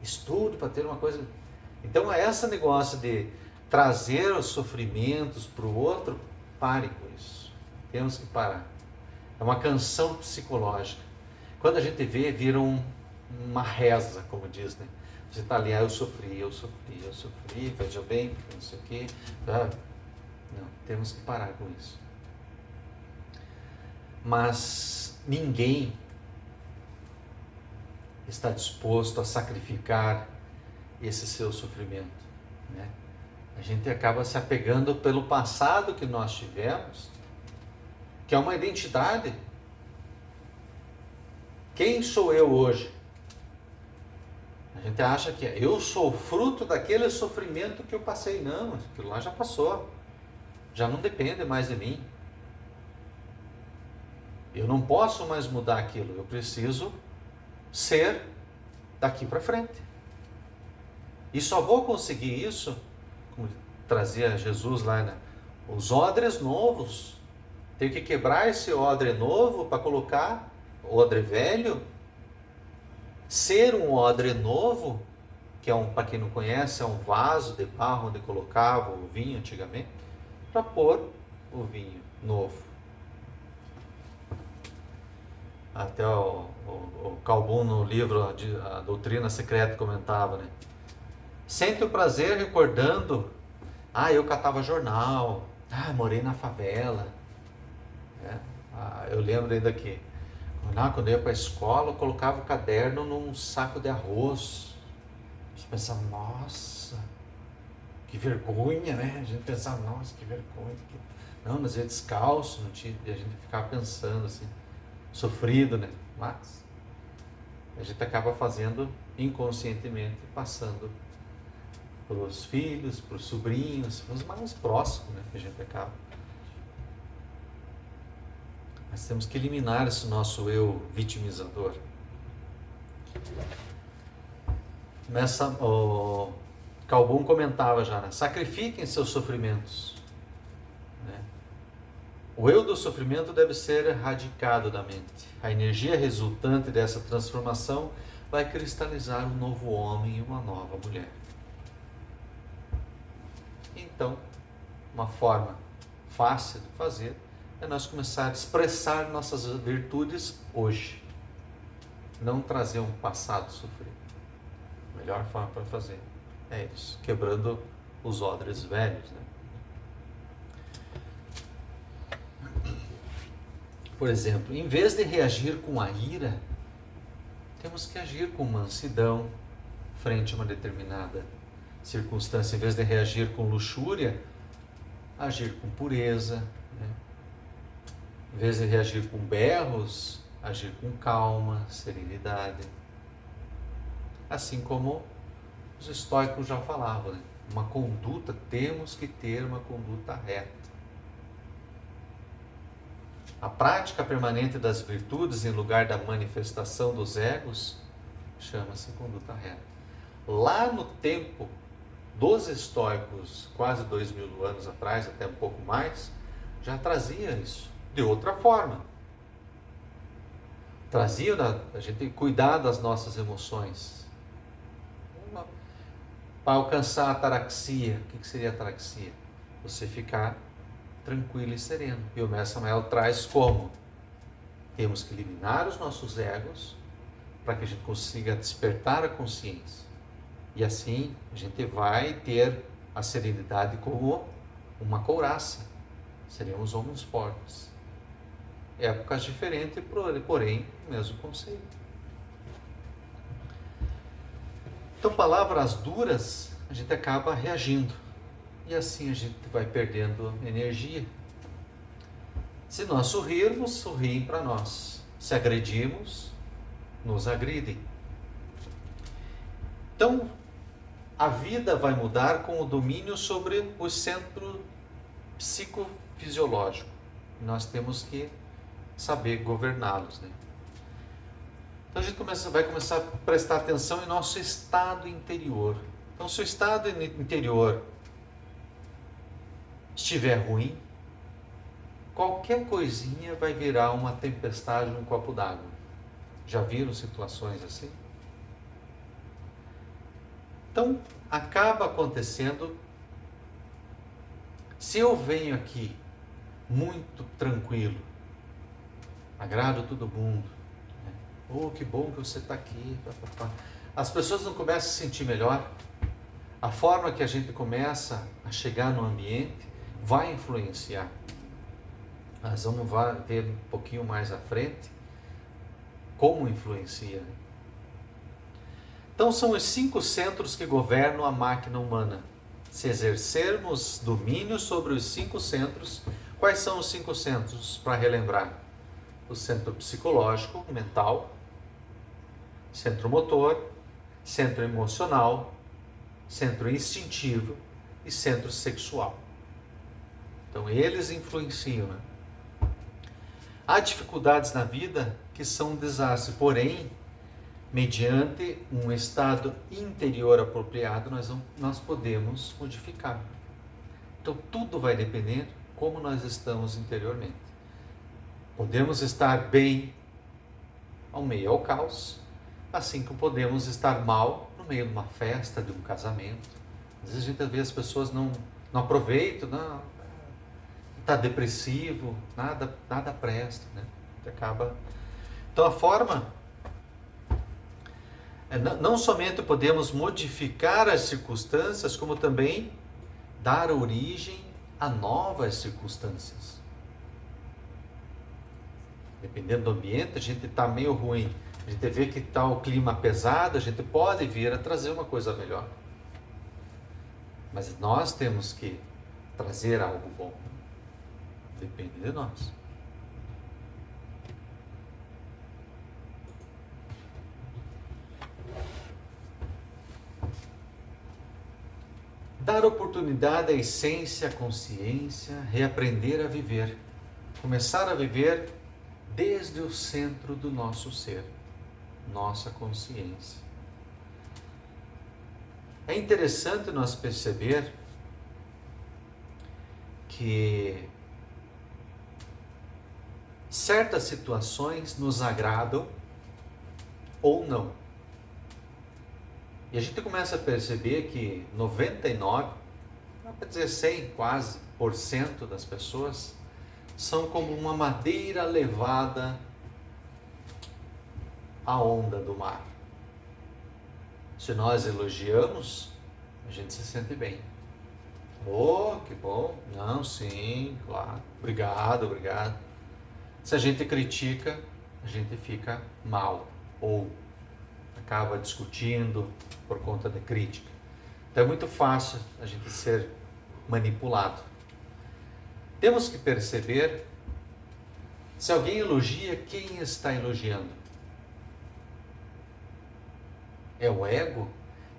[SPEAKER 1] estude para ter uma coisa. Então é esse negócio de trazer os sofrimentos para o outro, pare com isso. Temos que parar. É uma canção psicológica. Quando a gente vê, vira uma reza, como diz, né? Você está ali, eu sofri, veja bem, não sei o quê. Não, temos que parar com isso. Mas ninguém está disposto a sacrificar esse seu sofrimento, né? A gente acaba se apegando pelo passado que nós tivemos, que é uma identidade. Quem sou eu hoje? A gente acha que eu sou fruto daquele sofrimento que eu passei. Não, aquilo lá já passou. Já não depende mais de mim. Eu não posso mais mudar aquilo. Eu preciso ser daqui para frente. E só vou conseguir isso, como trazia Jesus lá, né? Os odres novos. Tenho que quebrar esse odre novo para colocar odre velho. Ser um odre novo, que é para quem não conhece, é um vaso de barro onde colocava o vinho antigamente, para pôr o vinho novo. Até o Calbon no livro A Doutrina Secreta comentava, né? Sente o prazer recordando eu catava jornal. Morei na favela. Eu lembro ainda que quando eu ia para a escola, eu colocava o caderno num saco de arroz. Você pensava, nossa, que vergonha, né? A gente pensava, nossa, que vergonha. Não, mas eu ia descalço, não tinha... e a gente ficava pensando assim, sofrido, né? Mas a gente acaba fazendo inconscientemente, passando para os filhos, para os sobrinhos, os mais próximos, né? Que a gente acaba. Mas temos que eliminar esse nosso eu vitimizador. O Calbon comentava já, né? Sacrifiquem seus sofrimentos. Né? O eu do sofrimento deve ser erradicado da mente. A energia resultante dessa transformação vai cristalizar um novo homem e uma nova mulher. Então, uma forma fácil de fazer é nós começar a expressar nossas virtudes hoje. Não trazer um passado sofrido. A melhor forma para fazer é isso, quebrando os odres velhos, né? Por exemplo, em vez de reagir com a ira, temos que agir com mansidão frente a uma determinada circunstância. Em vez de reagir com luxúria, agir com pureza, né? Em vez de reagir com berros, agir com calma, serenidade. Assim como os estoicos já falavam, né? Temos que ter uma conduta reta. A prática permanente das virtudes em lugar da manifestação dos egos chama-se conduta reta. Lá no tempo dos estoicos, quase 2000 anos atrás, até um pouco mais, já trazia isso de outra forma. Trazia a gente cuidar das nossas emoções. Para alcançar a ataraxia, o que seria a ataraxia? Você ficar tranquilo e sereno. E o Mestre Samael traz como? Temos que eliminar os nossos egos para que a gente consiga despertar a consciência. E assim a gente vai ter a serenidade como uma couraça. Seremos homens fortes. Épocas diferentes, porém, o mesmo conceito. Então, palavras duras, a gente acaba reagindo. E assim a gente vai perdendo energia. Se nós sorrirmos, sorriem para nós. Se agredirmos, nos agridem. Então, a vida vai mudar com o domínio sobre o centro psicofisiológico. Nós temos que saber governá-los, né? Então a gente vai começar a prestar atenção em nosso estado interior. Então, se o estado interior estiver ruim, qualquer coisinha vai virar uma tempestade num copo d'água. Já viram situações assim? Então, acaba acontecendo, se eu venho aqui muito tranquilo, agrado todo mundo, né? Oh, que bom que você está aqui. As pessoas não começam a se sentir melhor. A forma que a gente começa a chegar no ambiente vai influenciar. Nós vamos ver um pouquinho mais à frente como influencia. Então são os 5 centros que governam a máquina humana. Se exercermos domínio sobre os 5 centros, quais são os 5 centros? Para relembrar: o centro psicológico, mental, centro motor, centro emocional, centro instintivo e centro sexual. Então eles influenciam, né? Há dificuldades na vida que são um desastre, porém, mediante um estado interior apropriado, nós podemos modificar. Então tudo vai depender como nós estamos interiormente. Podemos estar bem ao meio ao caos, assim como podemos estar mal no meio de uma festa, de um casamento. Às vezes a gente vê as pessoas não aproveitam, está depressivo, nada presta, né? Acaba. Então a forma, não somente podemos modificar as circunstâncias, como também dar origem a novas circunstâncias. Dependendo do ambiente, a gente está meio ruim, a gente vê que está o clima pesado, a gente pode vir a trazer uma coisa melhor. Mas nós temos que trazer algo bom. Depende de nós. Dar oportunidade à essência, à consciência, reaprender a viver. Começar a viver desde o centro do nosso ser, nossa consciência. É interessante nós perceber que certas situações nos agradam ou não. E a gente começa a perceber que 99, para dizer 100 quase, por cento das pessoas são como uma madeira levada à onda do mar. Se nós elogiamos, a gente se sente bem. Oh, que bom! Não, sim, claro. Obrigado, obrigado. Se a gente critica, a gente fica mal ou acaba discutindo por conta da crítica. Então é muito fácil a gente ser manipulado. Temos que perceber se alguém elogia, quem está elogiando? É o ego?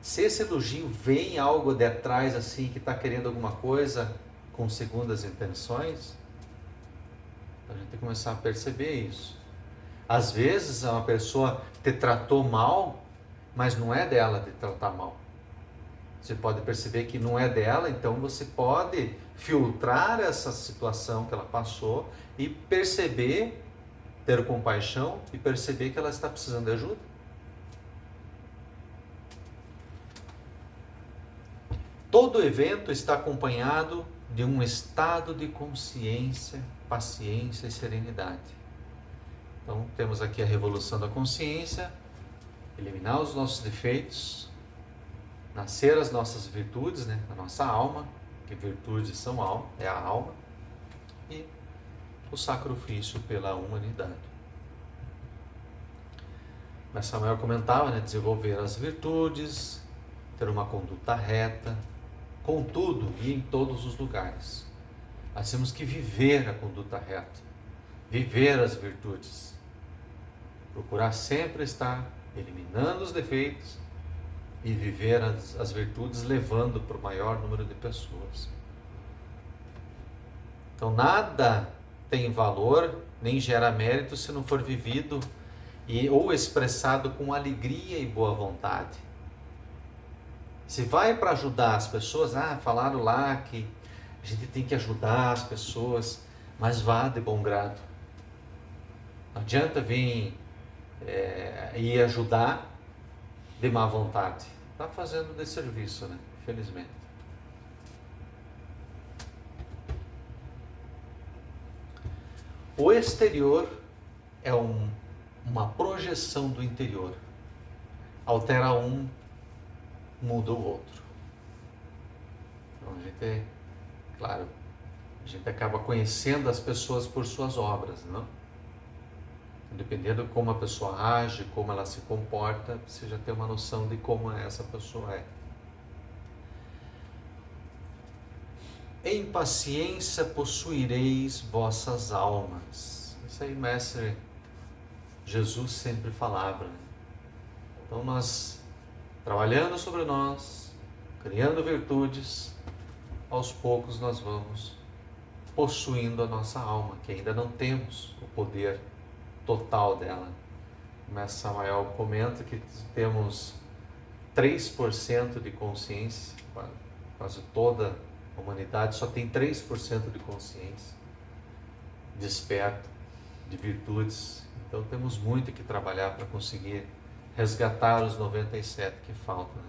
[SPEAKER 1] Se esse elogio vem algo de trás assim, que está querendo alguma coisa com segundas intenções, a gente tem que começar a perceber isso. Às vezes uma pessoa te tratou mal, mas não é dela te tratar mal. Você pode perceber que não é dela, então você pode filtrar essa situação que ela passou e perceber, ter compaixão e perceber que ela está precisando de ajuda. Todo evento está acompanhado de um estado de consciência, paciência e serenidade. Então, temos aqui a revolução da consciência, eliminar os nossos defeitos, nascer as nossas virtudes, né? A nossa alma, que virtudes são alma, é a alma, e o sacrifício pela humanidade. Mas Samuel comentava, né? Desenvolver as virtudes, ter uma conduta reta, com tudo e em todos os lugares. Nós temos que viver a conduta reta, viver as virtudes, procurar sempre estar eliminando os defeitos e viver as virtudes, levando para o maior número de pessoas. Então nada tem valor, nem gera mérito se não for vivido ou expressado com alegria e boa vontade. Se vai para ajudar as pessoas, falaram lá que a gente tem que ajudar as pessoas, mas vá de bom grado. Não adianta vir e ajudar de má vontade. Está fazendo desserviço, né? Infelizmente. O exterior é uma projeção do interior. Altera um, muda o outro. Então a gente acaba conhecendo as pessoas por suas obras, não? Dependendo de como a pessoa age, como ela se comporta, você já tem uma noção de como essa pessoa é. Em paciência possuireis vossas almas. Isso aí, mestre Jesus sempre falava, né? Então nós, trabalhando sobre nós, criando virtudes, aos poucos nós vamos possuindo a nossa alma, que ainda não temos o poder total dela. Mestre Samael comenta que temos 3% de consciência, quase toda a humanidade só tem 3% de consciência desperta, de virtudes. Então temos muito que trabalhar para conseguir resgatar os 97 que faltam, né?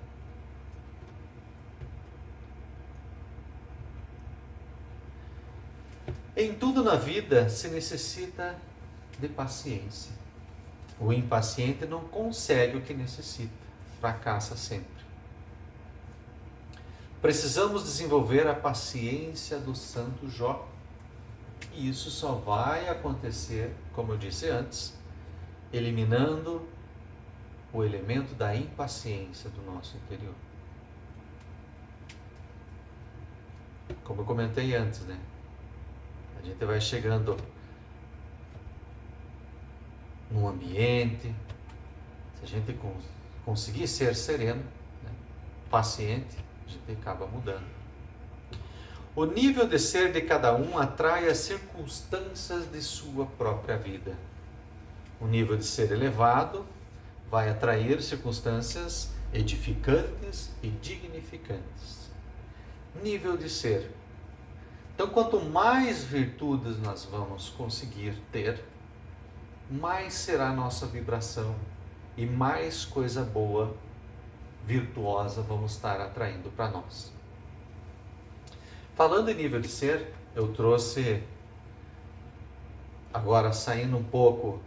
[SPEAKER 1] Em tudo na vida se necessita de paciência. O impaciente não consegue o que necessita, fracassa sempre. Precisamos desenvolver a paciência do santo Jó. E isso só vai acontecer, como eu disse antes, eliminando o elemento da impaciência do nosso interior. Como eu comentei antes, né? A gente vai chegando num ambiente, se a gente conseguir ser sereno, né, paciente, a gente acaba mudando. O nível de ser de cada um atrai as circunstâncias de sua própria vida. O nível de ser elevado vai atrair circunstâncias edificantes e dignificantes. Nível de ser. Então, quanto mais virtudes nós vamos conseguir ter, mais será a nossa vibração e mais coisa boa, virtuosa vamos estar atraindo para nós. Falando em nível de ser, eu trouxe, agora saindo um pouco,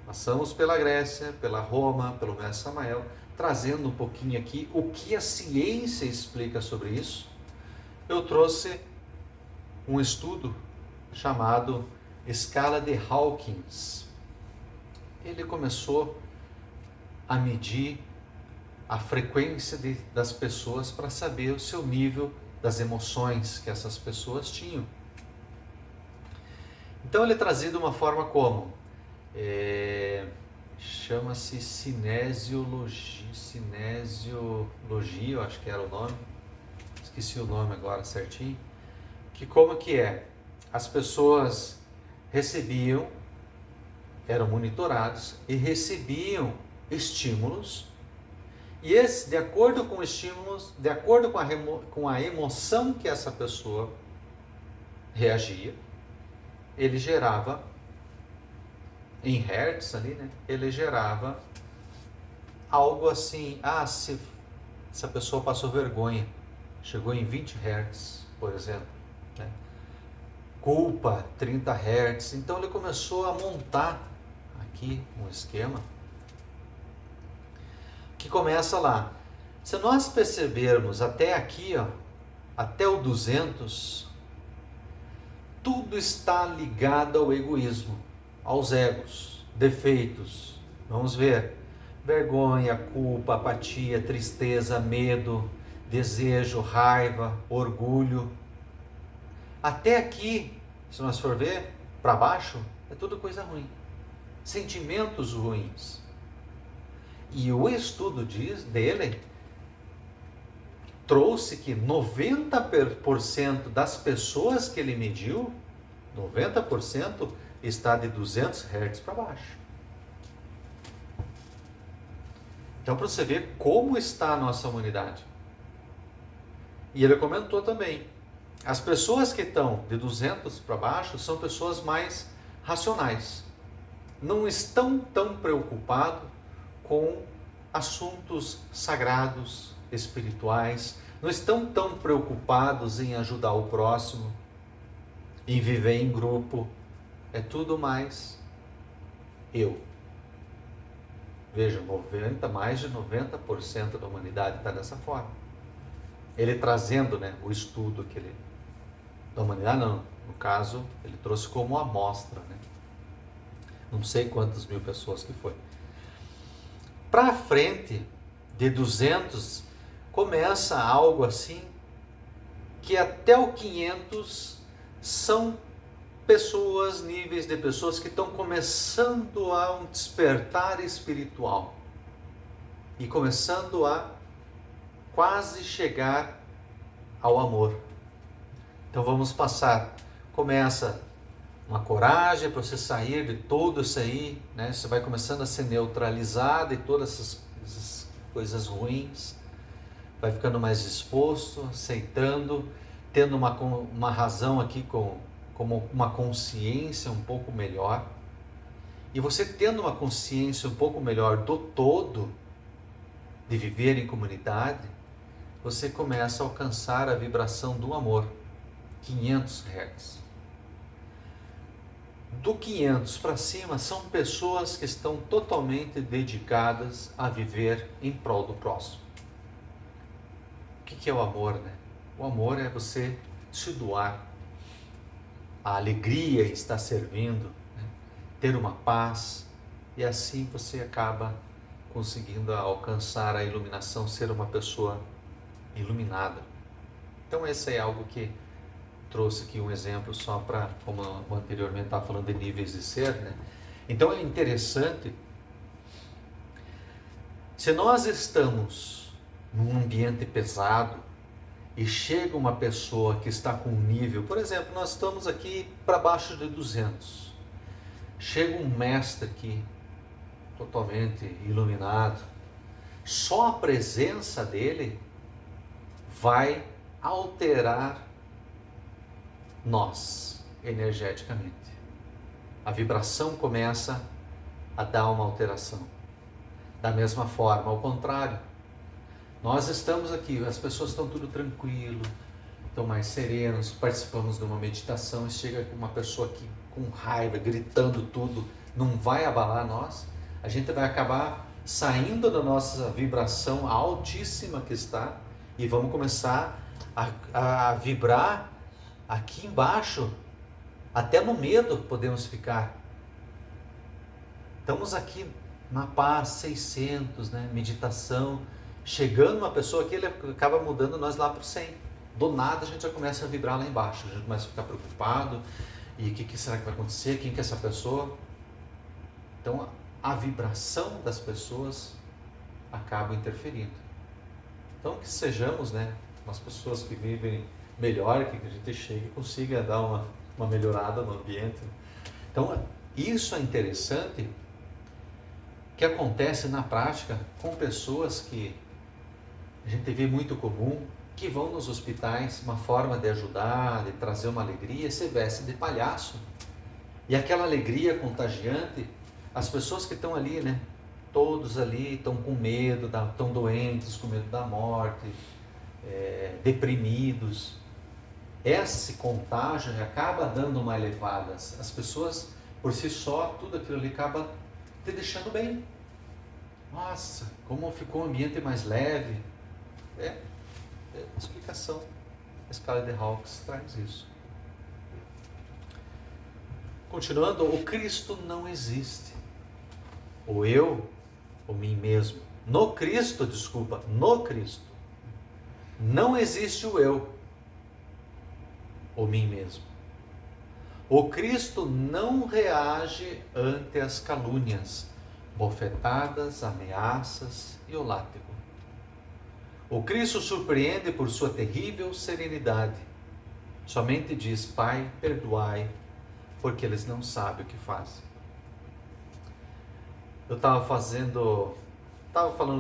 [SPEAKER 1] passamos pela Grécia, pela Roma, pelo mestre Samael, trazendo um pouquinho aqui o que a ciência explica sobre isso. Eu trouxe um estudo chamado Escala de Hawkins. Ele começou a medir a frequência das pessoas para saber o seu nível das emoções que essas pessoas tinham. Então ele é trazido de uma forma como? Chama-se cinesiologia, eu acho que era o nome, esqueci o nome agora certinho, que como que é? As pessoas recebiam, eram monitorados e recebiam estímulos, e esse, de acordo com estímulos, de acordo com a emoção que essa pessoa reagia, ele gerava, em hertz ali, né? Ele gerava algo assim, se essa pessoa passou vergonha, chegou em 20 hertz, por exemplo, né? Culpa, 30 hertz. Então ele começou a montar aqui um esquema que começa lá. Se nós percebermos até aqui, até o 200, tudo está ligado ao egoísmo, aos egos, defeitos. Vamos ver: vergonha, culpa, apatia, tristeza, medo, desejo, raiva, orgulho. Até aqui, se nós for ver para baixo, é tudo coisa ruim, sentimentos ruins. E o estudo dele trouxe que 90% das pessoas que ele mediu, 90% está de 200 Hz para baixo. Então, para você ver como está a nossa humanidade. E ele comentou também, as pessoas que estão de 200 para baixo são pessoas mais racionais. Não estão tão preocupados com assuntos sagrados, espirituais, não estão tão preocupados em ajudar o próximo, em viver em grupo, é tudo mais eu. Veja, mais de 90% da humanidade está dessa forma. Ele trazendo, né, o estudo que ele, da humanidade não, no caso, ele trouxe como amostra, né? Não sei quantas mil pessoas que foi. Para frente, de 200, começa algo assim, que até o 500 são pessoas, níveis de pessoas que estão começando a um despertar espiritual e começando a quase chegar ao amor. Então vamos passar, começa uma coragem para você sair de tudo isso aí, né? Você vai começando a ser neutralizado e todas essas coisas ruins, vai ficando mais disposto, aceitando, tendo uma razão aqui como uma consciência um pouco melhor. E você tendo uma consciência um pouco melhor do todo, de viver em comunidade, você começa a alcançar a vibração do amor, 500 Hz. Do 500 para cima são pessoas que estão totalmente dedicadas a viver em prol do próximo. que é o amor, né? O amor é você se doar, a alegria em estar servindo, né? Ter uma paz, e assim você acaba conseguindo alcançar a iluminação, ser uma pessoa iluminada. Então esse é algo que trouxe aqui um exemplo só para, como anteriormente estava falando de níveis de ser, né? Então é interessante, se nós estamos num ambiente pesado e chega uma pessoa que está com um nível, por exemplo, nós estamos aqui para baixo de 200, chega um mestre aqui, totalmente iluminado, só a presença dele vai alterar nós energeticamente. A vibração começa a dar uma alteração. Da mesma forma, ao contrário, nós estamos aqui, as pessoas estão tudo tranquilo, estão mais serenos, participamos de uma meditação e chega uma pessoa aqui com raiva, gritando tudo, não vai abalar nós, a gente vai acabar saindo da nossa vibração altíssima que está e vamos começar a vibrar aqui embaixo, até no medo podemos ficar. Estamos aqui na paz, 600, né? Meditação, chegando uma pessoa aqui, ele acaba mudando nós lá para o 100. Do nada a gente já começa a vibrar lá embaixo, a gente começa a ficar preocupado, e o que será que vai acontecer, quem que é essa pessoa? Então a vibração das pessoas acaba interferindo. Então que sejamos, né, umas pessoas que vivem melhor, que a gente chegue e consiga dar uma melhorada no ambiente. Então isso é interessante, que acontece na prática com pessoas que a gente vê muito comum, que vão nos hospitais, uma forma de ajudar, de trazer uma alegria, se veste de palhaço. E aquela alegria contagiante, as pessoas que estão ali, né, todos ali estão com medo, estão doentes, com medo da morte, deprimidos. Esse contágio acaba dando uma elevada. As pessoas, por si só, tudo aquilo ali acaba te deixando bem. Nossa, como ficou o ambiente mais leve. É explicação. A escala de Hawkes traz isso. Continuando, o Cristo não existe. O eu, o mim mesmo. No Cristo, não existe o eu, o mim mesmo. O Cristo não reage ante as calúnias, bofetadas, ameaças e o látigo. O Cristo surpreende por sua terrível serenidade. Somente diz: Pai, perdoai, porque eles não sabem o que fazem. Eu estava falando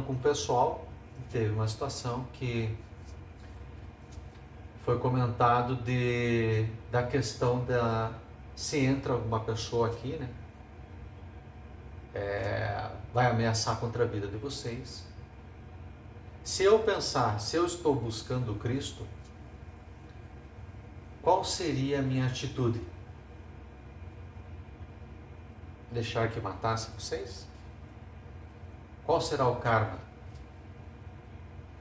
[SPEAKER 1] com o pessoal, teve uma situação que foi comentado da questão se entra alguma pessoa aqui, né? Vai ameaçar contra a vida de vocês. Se eu estou buscando Cristo, qual seria a minha atitude? Deixar que matasse vocês? Qual será o karma?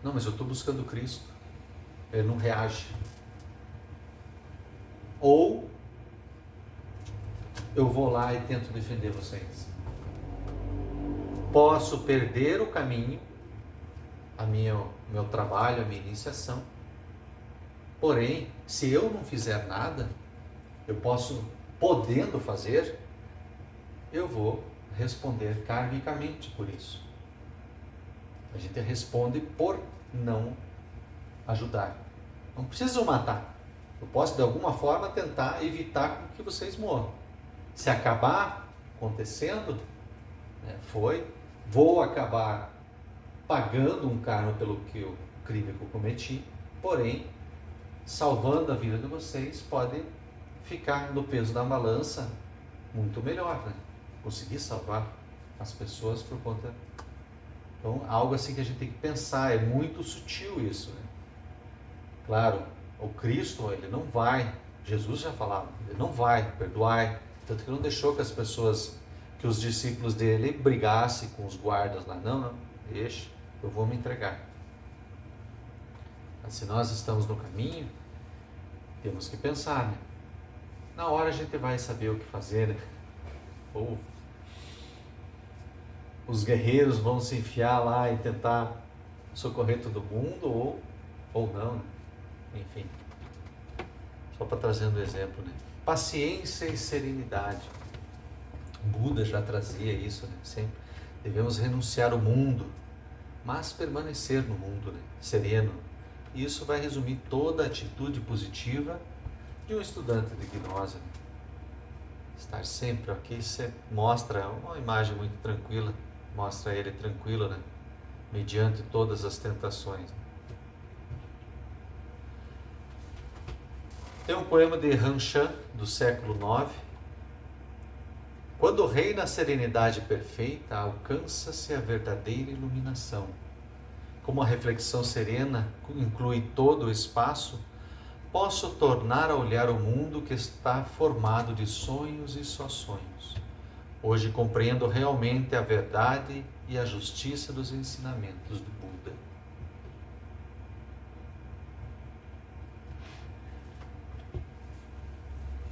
[SPEAKER 1] Não, mas eu estou buscando Cristo. Ele não reage. Ou eu vou lá e tento defender vocês. Posso perder o caminho, meu trabalho, a minha iniciação. Porém, se eu não fizer nada, podendo fazer, eu vou responder karmicamente por isso. A gente responde por não ajudar. Não preciso matar. Eu posso de alguma forma tentar evitar que vocês morram. Se acabar acontecendo, vou acabar pagando um karma pelo crime que eu cometi, porém, salvando a vida de vocês, pode ficar no peso da balança muito melhor, né? Conseguir salvar as pessoas por conta. Então, algo assim que a gente tem que pensar, é muito sutil isso, né? Claro, o Cristo, ele não vai, Jesus já falava, ele não vai, perdoai, tanto que não deixou que as pessoas, que os discípulos dele brigassem com os guardas lá, não, deixa, eu vou me entregar. Mas se nós estamos no caminho, temos que pensar, né? Na hora a gente vai saber o que fazer, né? Ou os guerreiros vão se enfiar lá e tentar socorrer todo mundo, ou não, né? Enfim, só para trazendo um exemplo, né? Paciência e serenidade. Buda já trazia isso, né? Sempre devemos renunciar ao mundo, mas permanecer no mundo, né? Sereno. E isso vai resumir toda a atitude positiva de um estudante de gnose, né? Estar sempre aqui, você mostra uma imagem muito tranquila, mostra ele tranquilo, né? Mediante todas as tentações. Tem um poema de Hanshan, do século IX. Quando reina a serenidade perfeita, alcança-se a verdadeira iluminação. Como a reflexão serena inclui todo o espaço, posso tornar a olhar o mundo que está formado de sonhos e só sonhos. Hoje compreendo realmente a verdade e a justiça dos ensinamentos do Buda.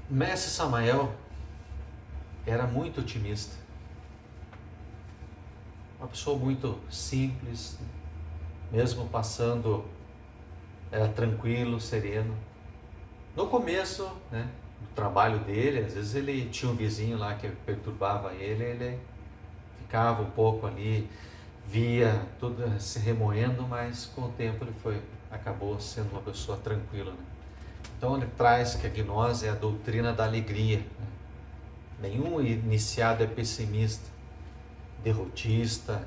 [SPEAKER 1] Mestre Samael era muito otimista. Uma pessoa muito simples, mesmo passando, era tranquilo, sereno. No começo, né, do trabalho dele, às vezes ele tinha um vizinho lá que perturbava ele ficava um pouco ali, via tudo se remoendo, mas com o tempo ele acabou sendo uma pessoa tranquila, né? Então ele traz que a gnose é a doutrina da alegria, né? Nenhum iniciado é pessimista, derrotista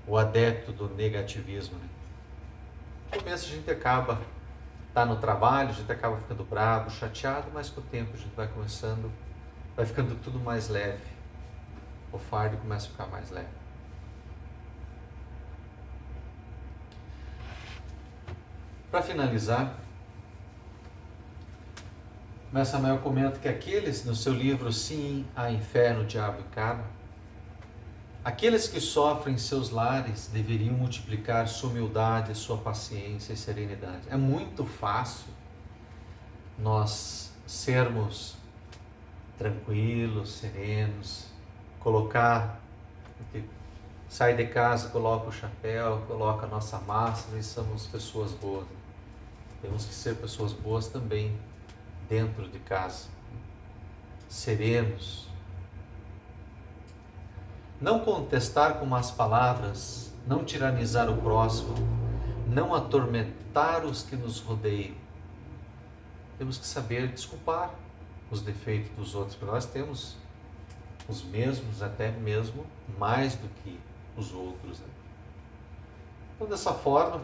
[SPEAKER 1] ou adepto do negativismo, né? No começo a gente acaba no trabalho, a gente acaba ficando bravo, chateado, mas com o tempo a gente vai ficando tudo mais leve. O fardo começa a ficar mais leve. Para finalizar, Mestre Samael comenta que aqueles, no seu livro Sim a Inferno, Diabo e Karma, aqueles que sofrem em seus lares deveriam multiplicar sua humildade, sua paciência e serenidade. É muito fácil nós sermos tranquilos, serenos, sai de casa, coloca o chapéu, coloca a nossa máscara e somos pessoas boas. Temos que ser pessoas boas também dentro de casa, serenos. Não contestar com más palavras, não tiranizar o próximo, não atormentar os que nos rodeiam. Temos que saber desculpar os defeitos dos outros, porque nós temos os mesmos, até mesmo mais do que os outros, né? Então, dessa forma,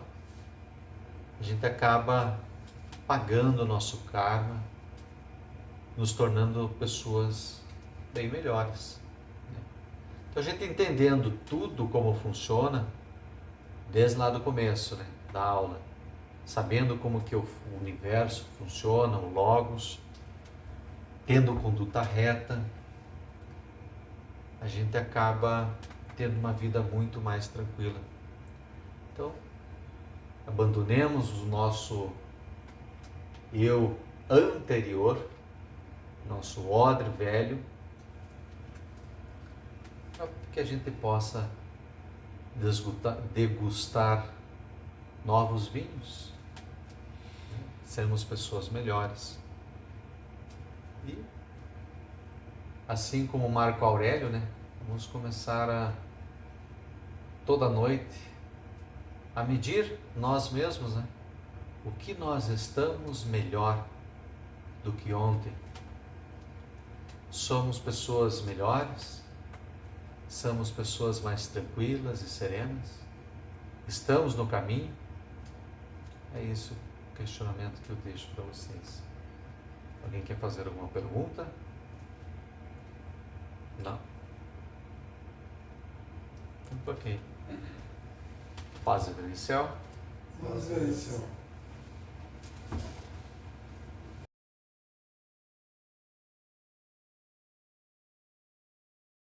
[SPEAKER 1] a gente acaba pagando o nosso karma, nos tornando pessoas bem melhores. Então, a gente entendendo tudo como funciona, desde lá do começo, né, da aula, sabendo como que o universo funciona, o Logos, tendo conduta reta, a gente acaba tendo uma vida muito mais tranquila. Então, abandonemos o nosso eu anterior, nosso odre velho, para que a gente possa degustar novos vinhos, sermos pessoas melhores. E assim como Marco Aurélio, né, vamos começar toda noite a medir nós mesmos, né, o que nós estamos melhor do que ontem. Somos pessoas melhores? Somos pessoas mais tranquilas e serenas? Estamos no caminho? É isso o questionamento que eu deixo para vocês. Alguém quer fazer alguma pergunta? Não? Então, ok. Paz e bem, céu.
[SPEAKER 2] Paz e bem, céu.